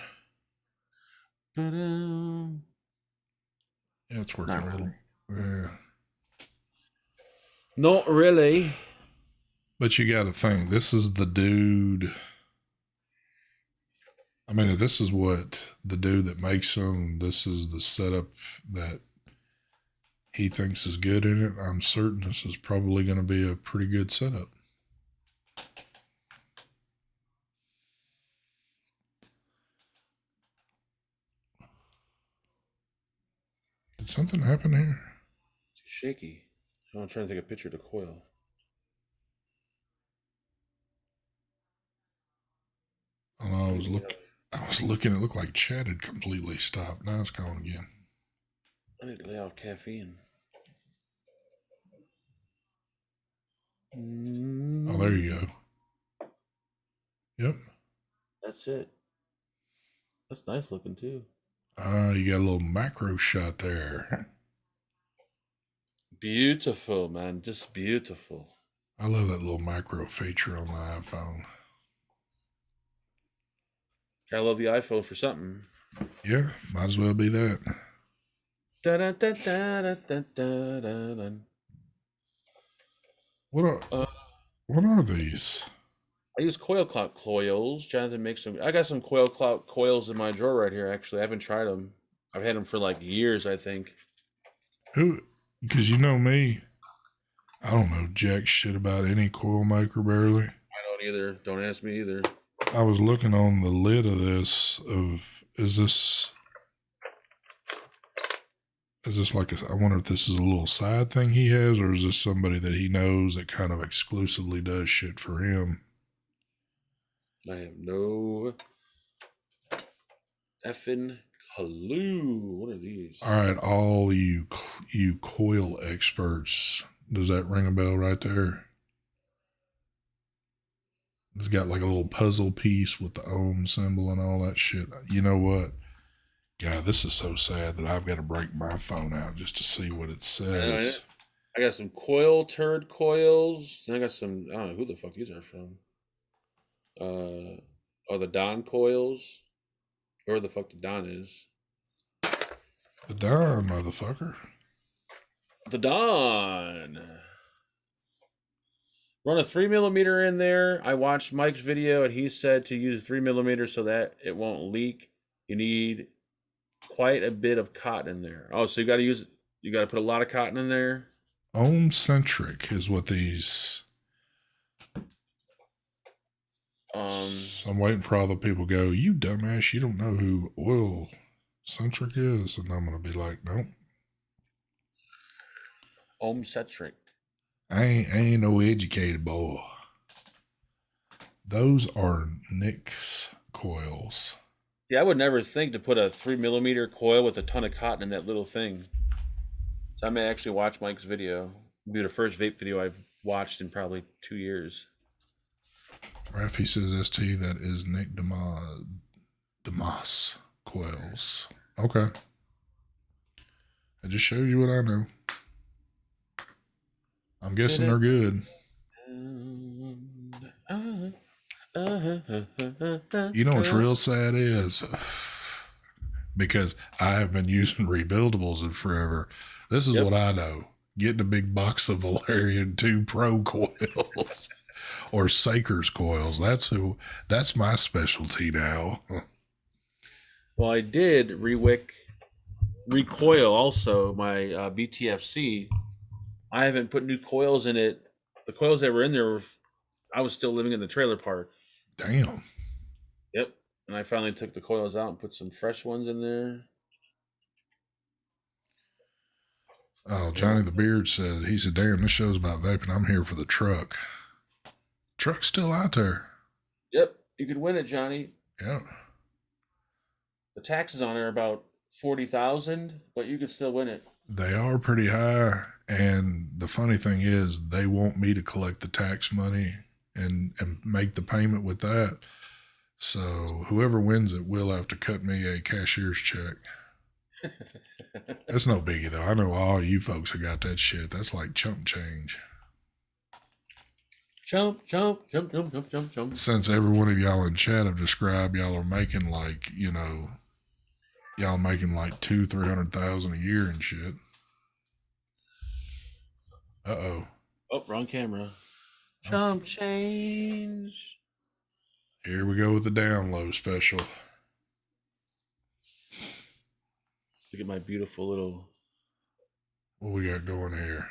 Yeah, it's working a little. Yeah. Not really. But you got to think, this is the dude. I mean, if this is what the dude that makes them, this is the setup that he thinks is good in it, I'm certain this is probably going to be a pretty good setup. Did something happen here? It's shaky. I'm trying to take a picture of the coil. Oh, I was looking. It looked like chat had completely stopped. Now it's going again. I need to lay off caffeine. Oh, there you go. Yep. That's it. That's nice looking too. You got a little macro shot there. Beautiful, man. Just beautiful. I love that little macro feature on the iPhone. I love the iPhone for something. Yeah, might as well be that. What are these? I use coil clock coils. Jonathan makes some. I got some coil clock coils in my drawer right here. Actually, I haven't tried them. I've had them for like years, I think. Because you know me, I don't know jack shit about any coil maker barely. I don't either. Don't ask me either. I was looking on the lid of this. Is this like I wonder if this is a little side thing he has, or is this somebody that he knows that kind of exclusively does shit for him? I have no effing clue. What are these? All right, all you coil experts, does that ring a bell right there? It's got like a little puzzle piece with the ohm symbol and all that shit. You know what? God, this is so sad that I've got to break my phone out just to see what it says. I got some coil turd coils. And I got some, I don't know who the fuck these are from. The Don coils. Where the fuck the Don is. The Don, motherfucker. The Don. Run a 3mm in there. I watched Mike's video and he said to use 3mm so that it won't leak. You need quite a bit of cotton in there. Oh, so you got to put a lot of cotton in there. Ohm centric is what these. I'm waiting for all the people to go, you dumbass, you don't know who oil centric is, and I'm gonna be like, nope. Ohm centric. I ain't no educated boy. Those are Nick's coils. Yeah, I would never think to put a 3mm coil with a ton of cotton in that little thing. So I may actually watch Mike's video. It'll be the first vape video I've watched in probably 2 years. Raffy says ST, that is Nick Demas coils. Okay. It just shows you what I know. I'm guessing they're good. You know what's real sad is, because I have been using rebuildables in forever. This is what I know. Getting a big box of Valerian 2 Pro coils or Saker's coils. That's my specialty now. Well, I did recoil also my BTFC. I haven't put new coils in it. The coils that were in there, I was still living in the trailer park. Damn. Yep. And I finally took the coils out and put some fresh ones in there. Oh, Johnny the Beard said, he said, damn, this show's about vaping. I'm here for the truck. Truck's still out there. Yep. You could win it, Johnny. Yep. The taxes on it are about 40,000, but you could still win it. They are pretty high, and the funny thing is, they want me to collect the tax money and make the payment with that. So whoever wins it will have to cut me a cashier's check. That's no biggie though. I know all you folks have got that shit. That's like chump change. Jump, jump, jump, jump, jump, jump, jump. Since every one of y'all in chat have described y'all are making like, y'all making like 200,000-300,000 a year and shit. Uh-oh. Oh, wrong camera. Jump change. Here we go with the down low special. Look at my beautiful little... What we got going here?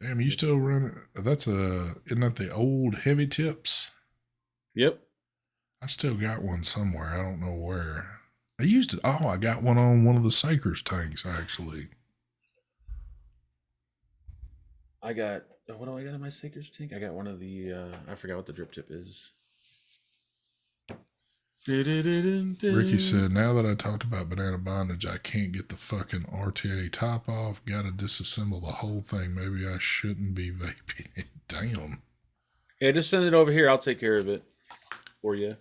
Damn, you still running? Isn't that the old heavy tips? Yep. I still got one somewhere. I don't know where. I used it. Oh, I got one on one of the Saker's tanks, actually. I got... What do I got in my Saker's tank? I got one of the... I forgot what the drip tip is. Ricky said, now that I talked about banana bondage, I can't get the fucking RTA top off. Gotta disassemble the whole thing. Maybe I shouldn't be vaping it. Damn. Yeah, just send it over here. I'll take care of it for you.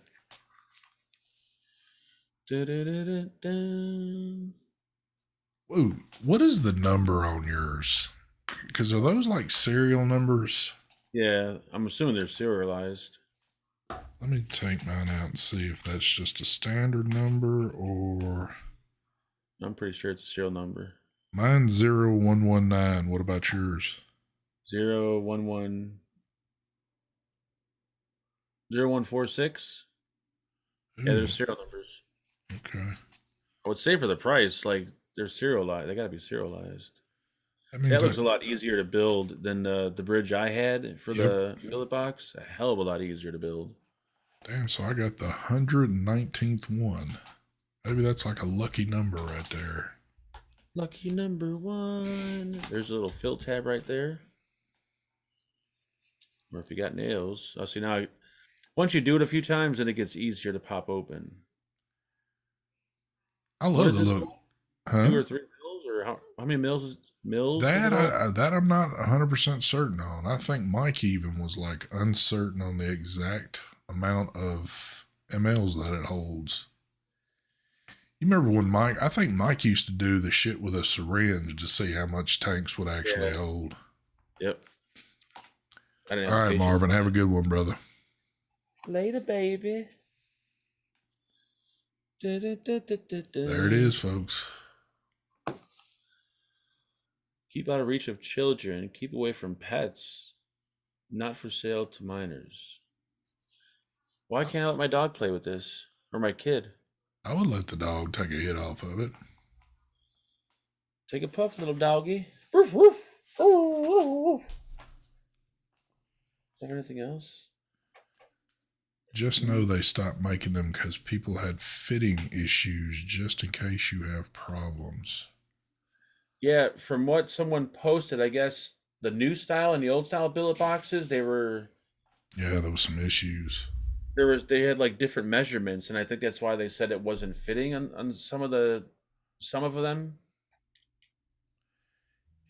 Whoa, what is the number on yours? Because are those like serial numbers? Yeah, I'm assuming they're serialized. Let me take mine out and see if that's just a standard number or... I'm pretty sure it's a serial number. Mine's 0119. What about yours? 011 0146. Yeah, there's serial numbers. Okay. I would say for the price, like they're serialized. They gotta be serialized. That looks a lot easier to build than the bridge I had for the billet box. A hell of a lot easier to build. Damn, so I got the 119th one. Maybe that's like a lucky number right there. Lucky number one. There's a little fill tab right there. Or if you got nails. Oh, see now, once you do it a few times, then it gets easier to pop open. I love the look. Huh? 2 or 3 mils, or how many mils? That I'm not 100% certain on. I think Mike even was like uncertain on the exact amount of mLs that it holds. You remember when I think Mike used to do the shit with a syringe to see how much tanks would actually hold. Yep. All right, Marvin, have a good one, brother. Later, baby. There it is, folks. Keep out of reach of children. Keep away from pets. Not for sale to minors. Why can't I let my dog play with this? Or my kid? I would let the dog take a hit off of it. Take a puff, little doggy. Woof, woof. Is there anything else? Just know they stopped making them because people had fitting issues just in case you have problems. Yeah, from what someone posted, I guess the new style and the old style billet boxes, they were... Yeah, there was some issues. They had like different measurements, and I think that's why they said it wasn't fitting on some of them.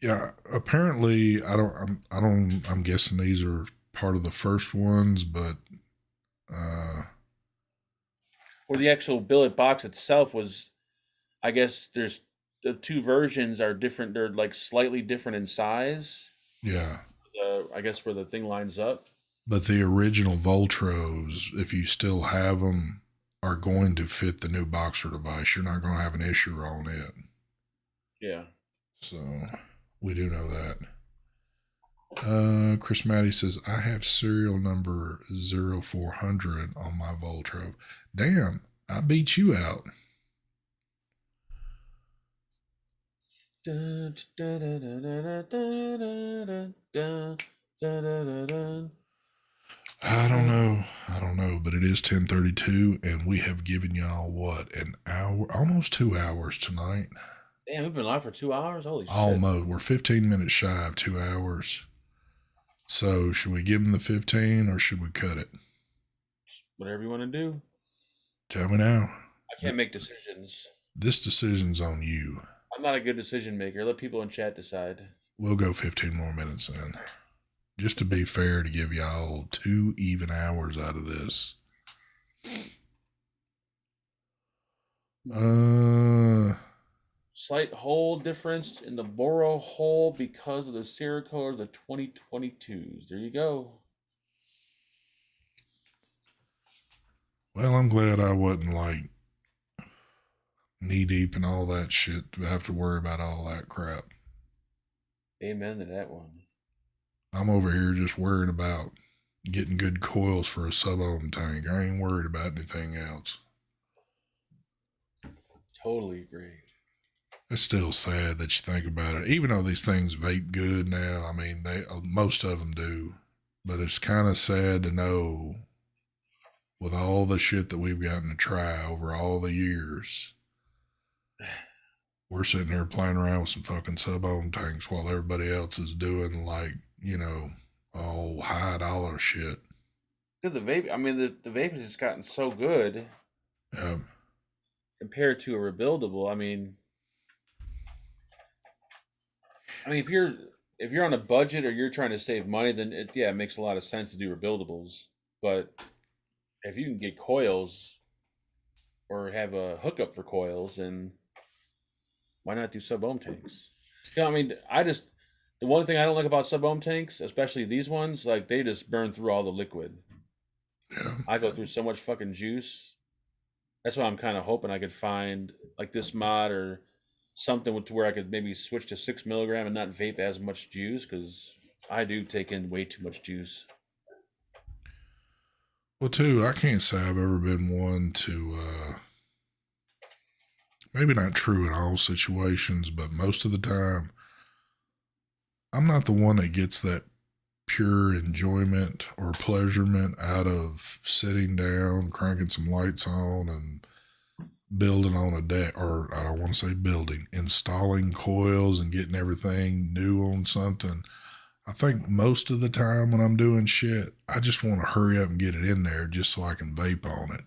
Yeah, apparently I'm guessing these are part of the first ones, but or the actual billet box itself was, I guess there's the 2 versions are different. They're like slightly different in size. Yeah. I guess where the thing lines up. But the original Voltros, if you still have them, are going to fit the new boxer device. You're not going to have an issue on it. Yeah. So we do know that. Chris Matty says, I have serial number 0400 on my Voltro. Damn, I beat you out. I don't know, but it is 10:32, and we have given y'all what, an hour, almost 2 hours tonight. Damn, we've been live for 2 hours. Holy shit! Almost. We're 15 minutes shy of 2 hours. So should we give them the 15 or should we cut it? Whatever you want to do. Tell me now. can't make decisions. This decision's on you. I'm not a good decision maker. Let people in chat decide. We'll go 15 more minutes in. Just to be fair, to give y'all 2 even hours out of this. Slight hole difference in the Boro hole because of the Cerakote of the 2022s. There you go. Well, I'm glad I wasn't like knee deep in all that shit to have to worry about all that crap. Amen to that one. I'm over here just worried about getting good coils for a sub-ohm tank. I ain't worried about anything else. Totally agree. It's still sad that you think about it. Even though these things vape good now, I mean, most of them do. But it's kind of sad to know, with all the shit that we've gotten to try over all the years, we're sitting here playing around with some fucking sub-ohm tanks while everybody else is doing like, you know, all high dollar shit. Dude, the vape, I mean, the vape has just gotten so good compared to a rebuildable. I mean, if you're on a budget or you're trying to save money, then it makes a lot of sense to do rebuildables. But if you can get coils or have a hookup for coils, then why not do sub-ohm tanks? You know, I mean, the one thing I don't like about sub-ohm tanks, especially these ones, like they just burn through all the liquid. Yeah. I go through so much fucking juice. That's why I'm kind of hoping I could find like this mod or something to where I could maybe switch to 6 milligram and not vape as much juice, because I do take in way too much juice. Well, too, I can't say I've ever been one to, maybe not true in all situations, but most of the time, I'm not the one that gets that pure enjoyment or pleasurement out of sitting down, cranking some lights on, and building on a deck, or I don't want to say building, installing coils and getting everything new on something. I think most of the time when I'm doing shit, I just want to hurry up and get it in there just so I can vape on it.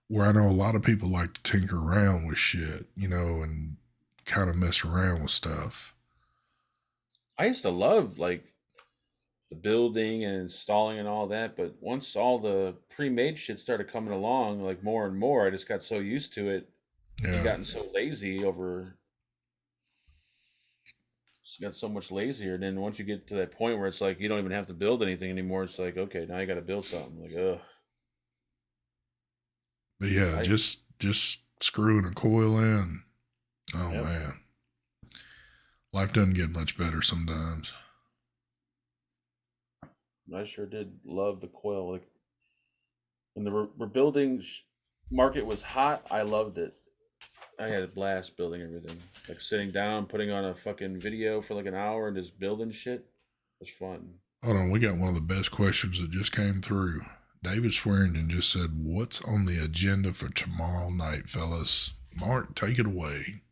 Where I know a lot of people like to tinker around with shit, you know, and kind of mess around with stuff. I used to love like the building and installing and all that, but once all the pre-made shit started coming along, like more and more, I just got so used to it and gotten so lazy over. Got so much lazier. And then once you get to that point where it's like you don't even have to build anything anymore, it's like, okay, now you got to build something. Like, ugh. But yeah, just screwing a coil in. Oh man, life doesn't get much better sometimes. I sure did love the coil. Like when the rebuilding market was hot, I loved it. I had a blast building everything. Like sitting down, putting on a fucking video for like an hour and just building shit. It was fun. Hold on, we got one of the best questions that just came through. David Swearingen just said, "What's on the agenda for tomorrow night, fellas?" Mark, take it away.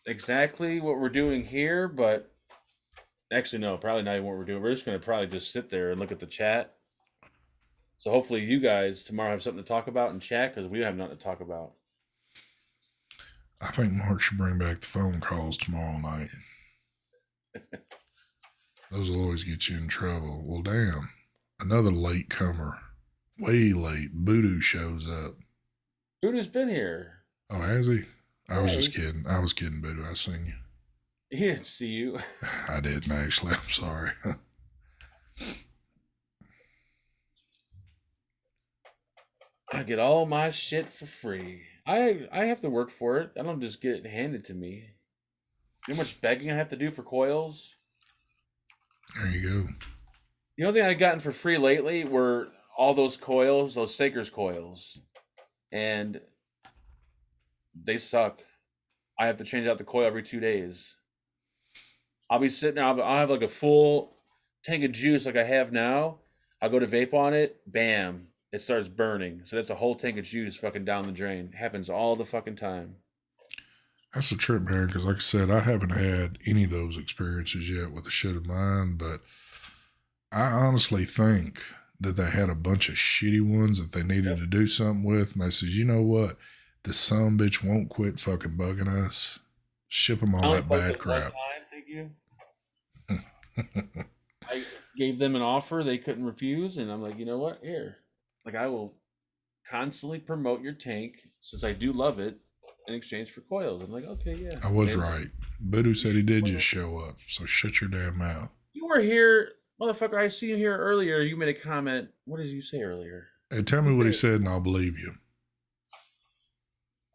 Exactly what we're doing here, but actually no, probably not even what we're doing. We're just going to probably just sit there and look at the chat. So hopefully you guys tomorrow have something to talk about in chat, because we have nothing to talk about. I think Mark should bring back the phone calls tomorrow night. Those will always get you in trouble. Well, damn. Another late comer. Way late. Voodoo shows up. Voodoo's been here. Oh, has he? I was just kidding. I was kidding, Voodoo. I seen you. He didn't see you. I didn't actually. I'm sorry. I get all my shit for free. I have to work for it. I don't just get it handed to me. You know how much begging I have to do for coils? There you go. The only thing I've gotten for free lately were all those coils, those Saker's coils. And they suck. I have to change out the coil every 2 days. I'll be sitting there, I'll have like a full tank of juice like I have now. I'll go to vape on it, bam, it starts burning. So that's a whole tank of juice fucking down the drain. It happens all the fucking time. That's a trip, man, because like I said, I haven't had any of those experiences yet with the shit of mine, but I honestly think that they had a bunch of shitty ones that they needed to do something with. And I says, you know what? The son bitch won't quit fucking bugging us. Ship them all that bad crap. Thank you. I gave them an offer they couldn't refuse, and I'm like, you know what? Here, like I will constantly promote your tank since I do love it in exchange for coils. I'm like, okay, yeah. I was right. Voodoo said he did just show up, so shut your damn mouth. You were here, motherfucker. I see you here earlier. You made a comment. What did you say earlier? Hey, tell me what he said, and I'll believe you.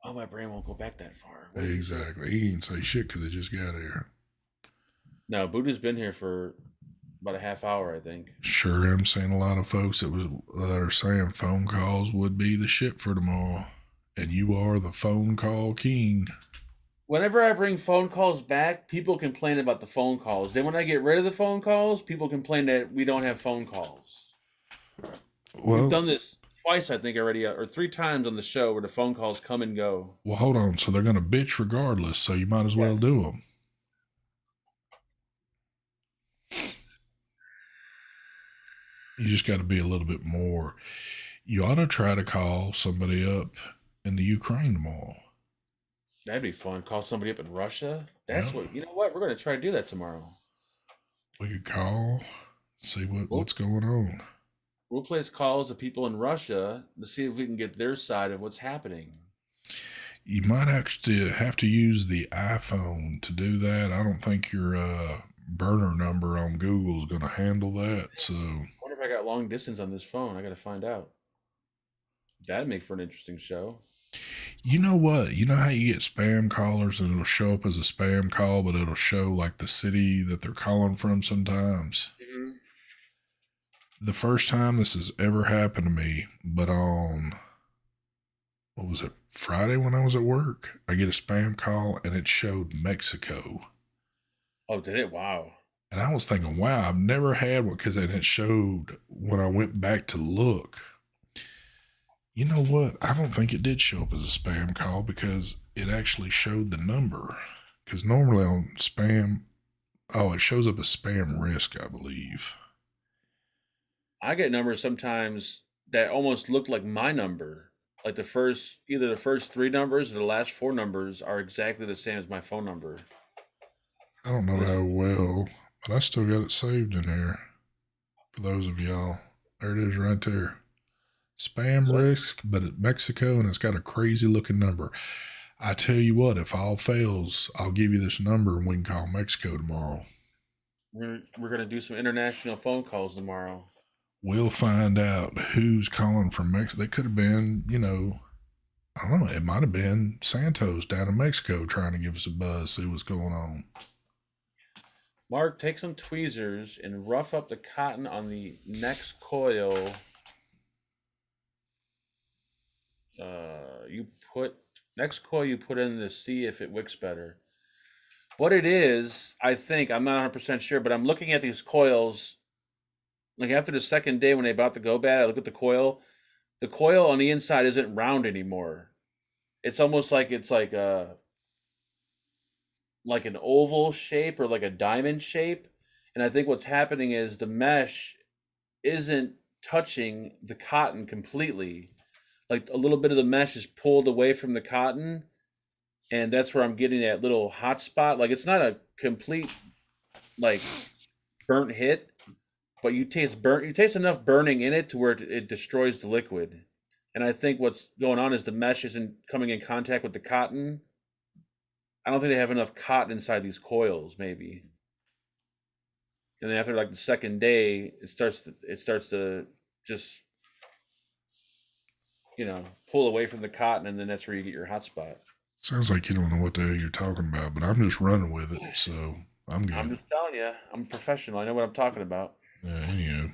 Oh, my brain won't go back that far. Exactly. He didn't say shit because he just got here. No, Buddha's been here for about a half hour, I think. Sure, I'm seeing a lot of folks that are saying phone calls would be the shit for tomorrow, and you are the phone call king. Whenever I bring phone calls back, people complain about the phone calls. Then when I get rid of the phone calls, people complain that we don't have phone calls. Well, we've done this twice, I think, already, or 3 times on the show where the phone calls come and go. Well, hold on. So they're going to bitch regardless, so you might as well do them. You just got to be a little bit more. You ought to try to call somebody up in the Ukraine tomorrow. That'd be fun. Call somebody up in Russia. That's what, you know what? We're going to try to do that tomorrow. We could call, see what's going on. We'll place calls to people in Russia to see if we can get their side of what's happening. You might actually have to use the iPhone to do that. I don't think your burner number on Google is going to handle that. So I wonder if I got long distance on this phone. I got to find out. That'd make for an interesting show. You know what? You know how you get spam callers and it'll show up as a spam call, but it'll show like the city that they're calling from sometimes? Mm-hmm. The first time this has ever happened to me, but on, what was it, Friday when I was at work, I get a spam call and it showed Mexico. Oh, did it? Wow. And I was thinking, wow, I've never had one, because it showed when I went back to look. You know what? I don't think it did show up as a spam call because it actually showed the number. Because normally on spam, it shows up as spam risk, I believe. I get numbers sometimes that almost look like my number. Like either the first 3 numbers or the last 4 numbers are exactly the same as my phone number. I don't know how well, but I still got it saved in here. For those of y'all, there it is right there. Spam risk, but it's Mexico, and it's got a crazy looking number. I tell you what, if all fails, I'll give you this number and we can call Mexico tomorrow. We're going to do some international phone calls tomorrow. We'll find out who's calling from Mexico. They could have been, I don't know, it might have been Santos down in Mexico trying to give us a buzz, see what's going on. Mark, take some tweezers and rough up the cotton on the next coil. You put in to see if it wicks better. What it is, I think, I'm not 100% sure, but I'm looking at these coils. Like after the second day when they about to go bad, I look at the coil. The coil on the inside isn't round anymore. It's almost like it's like an oval shape or like a diamond shape. And I think what's happening is the mesh isn't touching the cotton completely. Like a little bit of the mesh is pulled away from the cotton, and that's where I'm getting that little hot spot. Like it's not a complete like burnt hit, but you taste enough burning in it to where it destroys the liquid. And I think what's going on is the mesh isn't coming in contact with the cotton. I don't think they have enough cotton inside these coils, maybe. And then after like the second day, it starts to just pull away from the cotton, and then that's where you get your hot spot. Sounds like you don't know what the hell you're talking about, but I'm just running with it, so I'm good. I'm just telling you, I'm a professional. I know what I'm talking about. Anyhow.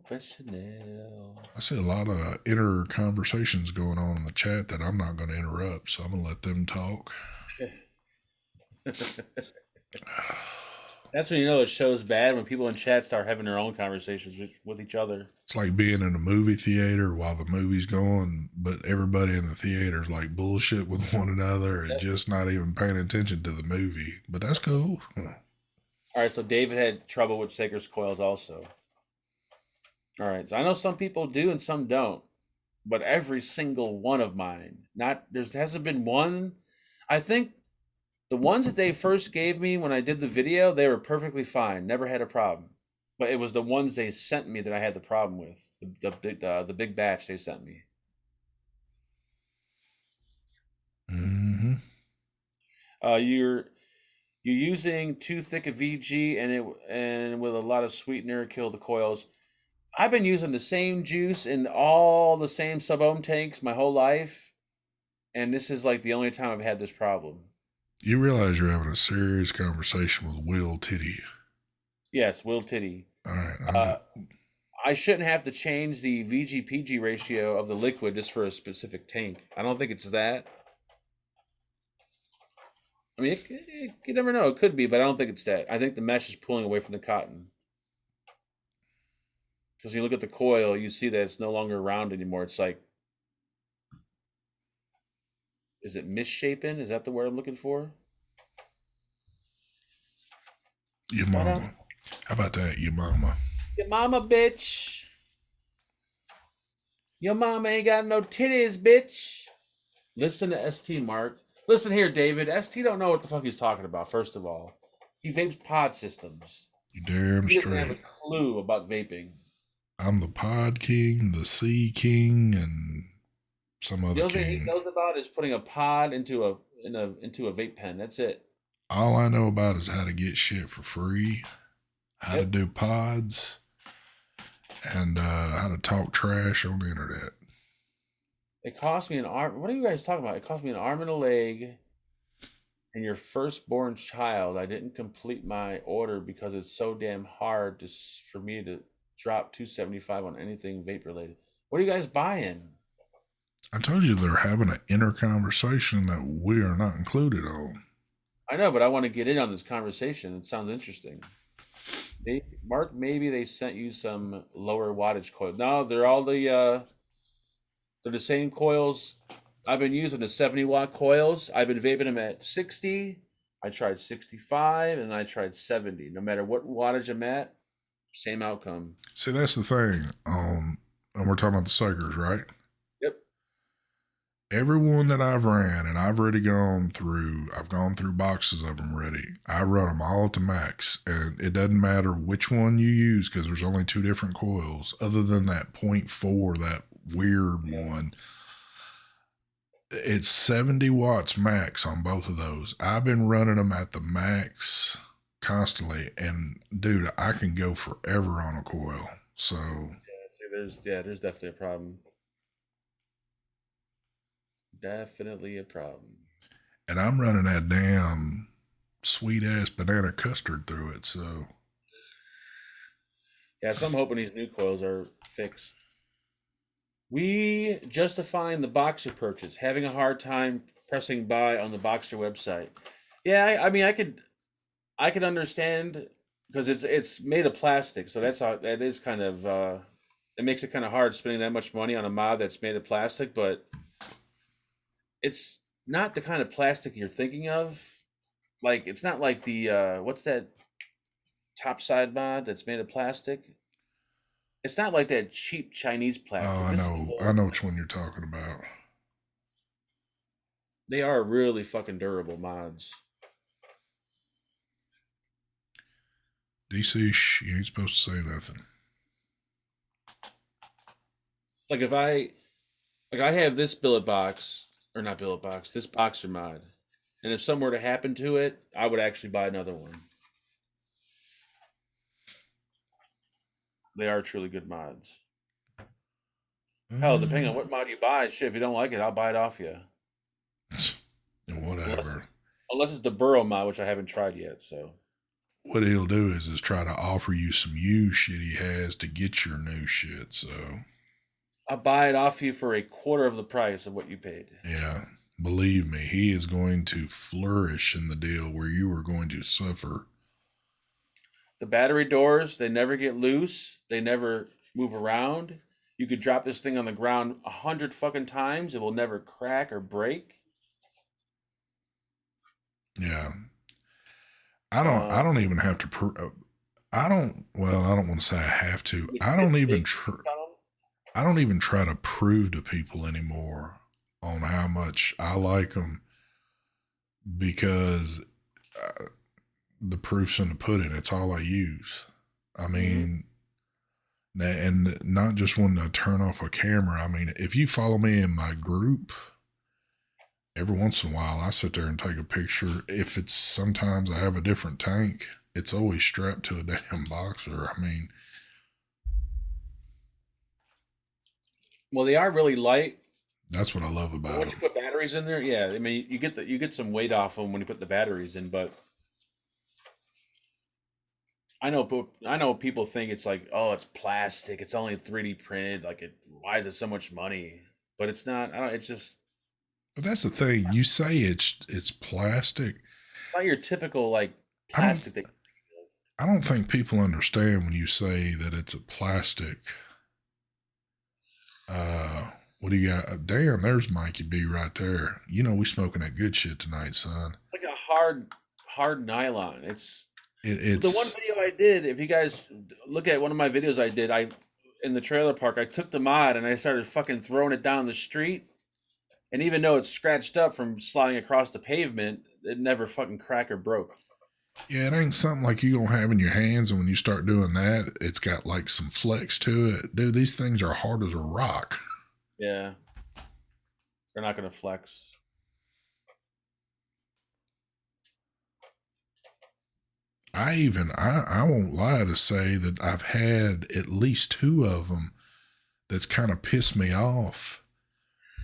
Professional. I see a lot of inner conversations going on in the chat that I'm not going to interrupt, so I'm going to let them talk. That's when you know it show's bad, when people in chat start having their own conversations with each other. It's like being in a movie theater while the movie's going, but everybody in the theater is like bullshit with one another and just not even paying attention to the movie. But that's cool. All right, so David had trouble with Saker's coils also. All right, so I know some people do and some don't, but every single one of mine, not there hasn't been one. I think the ones that they first gave me when I did the video, they were perfectly fine, never had a problem. But it was the ones they sent me that I had the problem with. The big batch they sent me. Mm-hmm. You're using too thick a VG and with a lot of sweetener kill the coils. I've been using the same juice in all the same sub-ohm tanks my whole life, and this is like the only time I've had this problem. You realize you're having a serious conversation with Will Titty. Yes, Will Titty. All right, I'm Uh, just, I shouldn't have to change the VG-PG ratio of the liquid just for a specific tank. I don't think it's that. I mean, you never know. It could be, but I don't think it's that. I think the mesh is pulling away from the cotton. Because you look at the coil, you see that it's no longer round anymore. It's like, is it misshapen? Is that the word I'm looking for? your But mama. How about that, your mama? your mama, bitch. Your mama ain't got no titties, bitch. Listen to ST, Mark. Listen here, David. ST don't know what the fuck he's talking about, first of all. He vapes pod systems. You damn He doesn't have a straight. clue about vaping. I'm the Pod King, the Sea King, and some The other only thing he king. knows about is putting a pod into a vape pen. That's it. All I know about is how to get shit for free, how to Yep. do pods, and how to talk trash on the internet. It cost me an arm. What are you guys talking about? It cost me an arm and a leg and your firstborn child. I didn't complete my order because it's so damn hard for me to drop 275 on anything vape related. What are you guys buying? I told you they're having an inner conversation that we are not included on. I know, but I want to get in on this conversation. It sounds interesting. Mark, maybe they sent you some lower wattage coil. No, they're the same coils. I've been using the 70-watt coils. I've been vaping them at 60. I tried 65 and I tried 70. No matter what wattage I'm at, same outcome. See, that's the thing. And we're talking about the Sakers, right? Yep. Everyone that I've ran, and I've gone through boxes of them ready. I run them all to max, and it doesn't matter which one you use because there's only two different coils, other than that point 0.4, that weird one. It's 70 watts max on both of those. I've been running them at the max constantly, and dude, I can go forever on a coil. So, See, there's definitely a problem. Definitely a problem. and I'm running that damn sweet ass banana custard through it. So, Yeah, so I'm hoping these new coils are fixed. We justifying the Boxer purchase, having a hard time pressing buy on the Boxer website. Yeah, I mean, I could understand because it's made of plastic, so that is kind of it makes it kind of hard spending that much money on a mod that's made of plastic, but it's not the kind of plastic you're thinking of. Like it's not like the what's that topside mod that's made of plastic? It's not like that cheap Chinese oh, plastic. This is I know which one you're talking about. they are really fucking durable mods. DC, you ain't supposed to say nothing. Like if I have this billet box or not billet box, this boxer mod, and if something were to happen to it, I would actually buy another one. They are truly good mods. Hell, depending on what mod you buy, shit, if you don't like it, I'll buy it off you. Unless Whatever. unless it's the Boro mod, which I haven't tried yet. So What he'll do is try to offer you some used shit he has to get your new shit. So, I'll buy it off you for a quarter of the price of what you paid. yeah, believe me, he is going to flourish in the deal where you are going to suffer. The battery doors, they never get loose. They never move around. You could drop this thing on the ground 100 fucking times. It will never crack or break. Yeah. I don't even have to prove. I don't. Well, I don't want to say I have to. I don't even. I don't even try to prove to people anymore on how much I like them because the proof's in the pudding. It's all I use. I mean, and not just when I turn off a camera. I mean, if you follow me in my group, every once in a while I sit there and take a picture. If it's sometimes I have a different tank, it's always strapped to a damn boxer. I mean, well, they are really light. that's what I love about When them. you put batteries in there, yeah, I mean you get some weight off them when you put the batteries in, but I know people think it's like, oh, it's plastic, it's only 3D printed, like why is it so much money? But it's not. I don't. It's just But that's the thing. You say it's plastic. not your typical like I don't plastic that. I don't think people understand when you say that it's a plastic. What do you got? Damn, there's Mikey B right there. You know we smoking that good shit tonight, son. Like a hard nylon. The one It's video I did. If you guys look at one of my videos I did, I in the trailer park, I took the mod and I started fucking throwing it down the street. And even though it's scratched up from sliding across the pavement, it never fucking cracked or broke. yeah, it ain't something like you gonna have in your hands, and when you start doing that, it's got like some flex to it. Dude, these things are hard as a rock. Yeah, they're not gonna flex. I won't lie to say that I've had at least two of them that's kind of pissed me off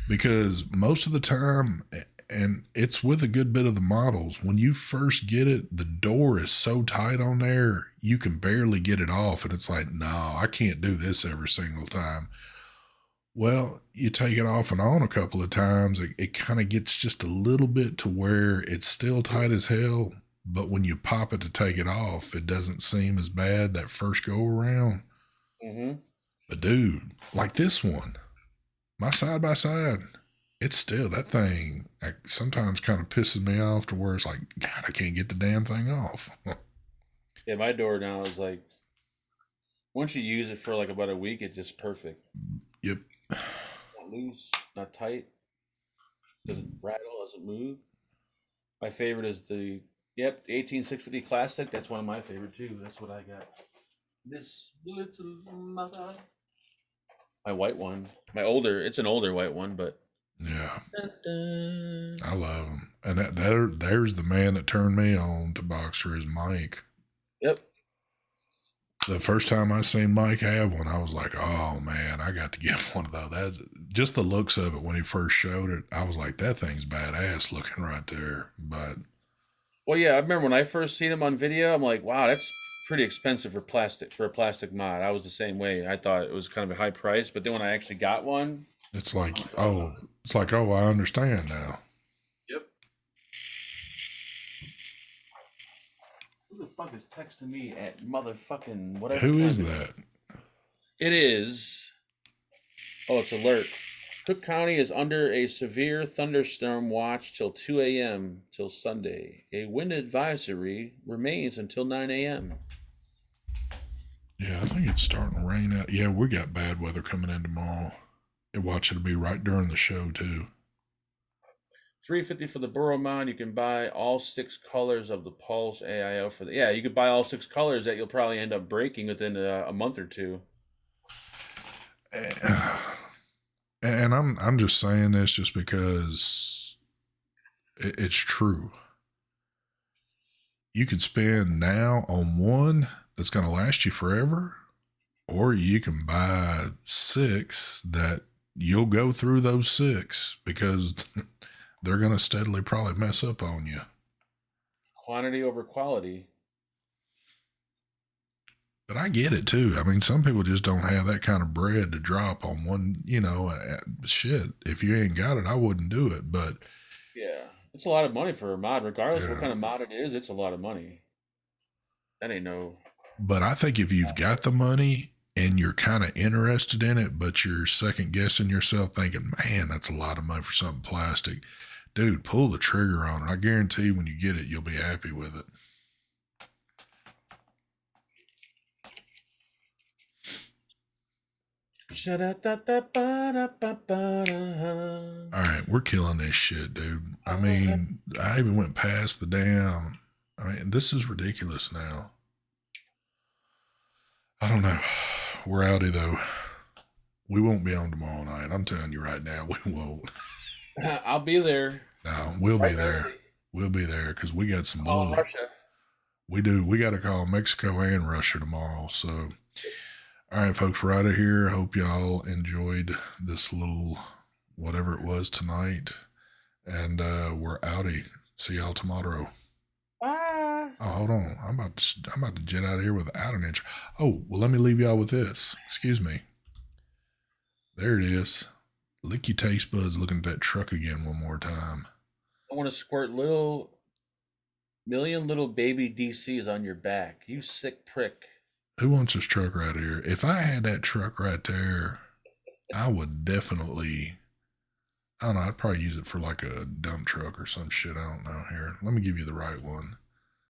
because most of the time, and it's with a good bit of the models, when you first get it, the door is so tight on there, you can barely get it off. And it's like, no, I can't do this every single time. Well, you take it off and on a couple of times, it kind of gets just a little bit to where it's still tight as hell. But when you pop it to take it off, it doesn't seem as bad that first go around. Mm-hmm. But dude, like this one, my side by side, it's still that thing sometimes kind of pisses me off to where it's like, God, I can't get the damn thing off. Yeah, my door now is like once you use it for like about a week, it's just perfect. Yep. Not loose, not tight, doesn't rattle, doesn't move. My favorite is the 18650 Classic. That's one of my favorite too. That's what I got. This little mother. My white one. It's an older white one, but Yeah. dun, dun. I love them. And there's the man that turned me on to Boxer is Mike. Yep. The first time I seen Mike have one, I was like, oh man, I got to get one of those. That just the looks of it when he first showed it, I was like, that thing's badass looking right there. But Well, yeah, I remember when I first seen him on video, I'm like, wow, that's pretty expensive for a plastic mod. I was the same way. I thought it was kind of a high price, but then when I actually got one, it's like, oh, I understand now. yep. Who the fuck is texting me at motherfucking whatever? Who time is it that? It is. Oh, it's alert. Cook County is under a severe thunderstorm watch till 2 a.m. till Sunday. A wind advisory remains until 9 a.m. Yeah, I think it's starting to rain out. Yeah, we got bad weather coming in tomorrow. And watch it'll be right during the show too. $350 for the Boro mod. You can buy all 6 colors of the Pulse AIO for the. Yeah, you could buy all 6 colors that you'll probably end up breaking within a month or two. And I'm just saying this just because it's true. You could spend now on one that's going to last you forever, or you can buy 6 that you'll go through those 6 because they're going to steadily probably mess up on you. Quantity over quality. But I get it too. I mean, some people just don't have that kind of bread to drop on one, shit. If you ain't got it, I wouldn't do it. But Yeah, it's a lot of money for a mod. Regardless yeah. what kind of mod it is, it's a lot of money. That ain't no. But I think if you've got the money and you're kind of interested in it, but you're second guessing yourself thinking, man, that's a lot of money for something plastic. Dude, pull the trigger on it. I guarantee when you get it, you'll be happy with it. All right, we're killing this shit, dude. I mean, I even went past the damn. I mean, this is ridiculous now. I don't know. We're outie though. We won't be on tomorrow night. I'm telling you right now, we won't. I'll be there. No, we'll be there. We'll be there because we got some bull. Russia. We do. We got to call Mexico and Russia tomorrow. So, all right, folks, we're out of here. Hope y'all enjoyed this little whatever it was tonight. And we're outie. See y'all tomorrow. Bye. Oh, hold on. I'm about to jet out of here without an intro. Oh, well, let me leave y'all with this. Excuse me. There it is. Lick your taste buds looking at that truck again one more time. I want to squirt million little baby DCs on your back. You sick prick. Who wants this truck right here? If I had that truck right there, I would definitely, I don't know, I'd probably use it for like a dump truck or some shit. I don't know. Here, let me give you the right one.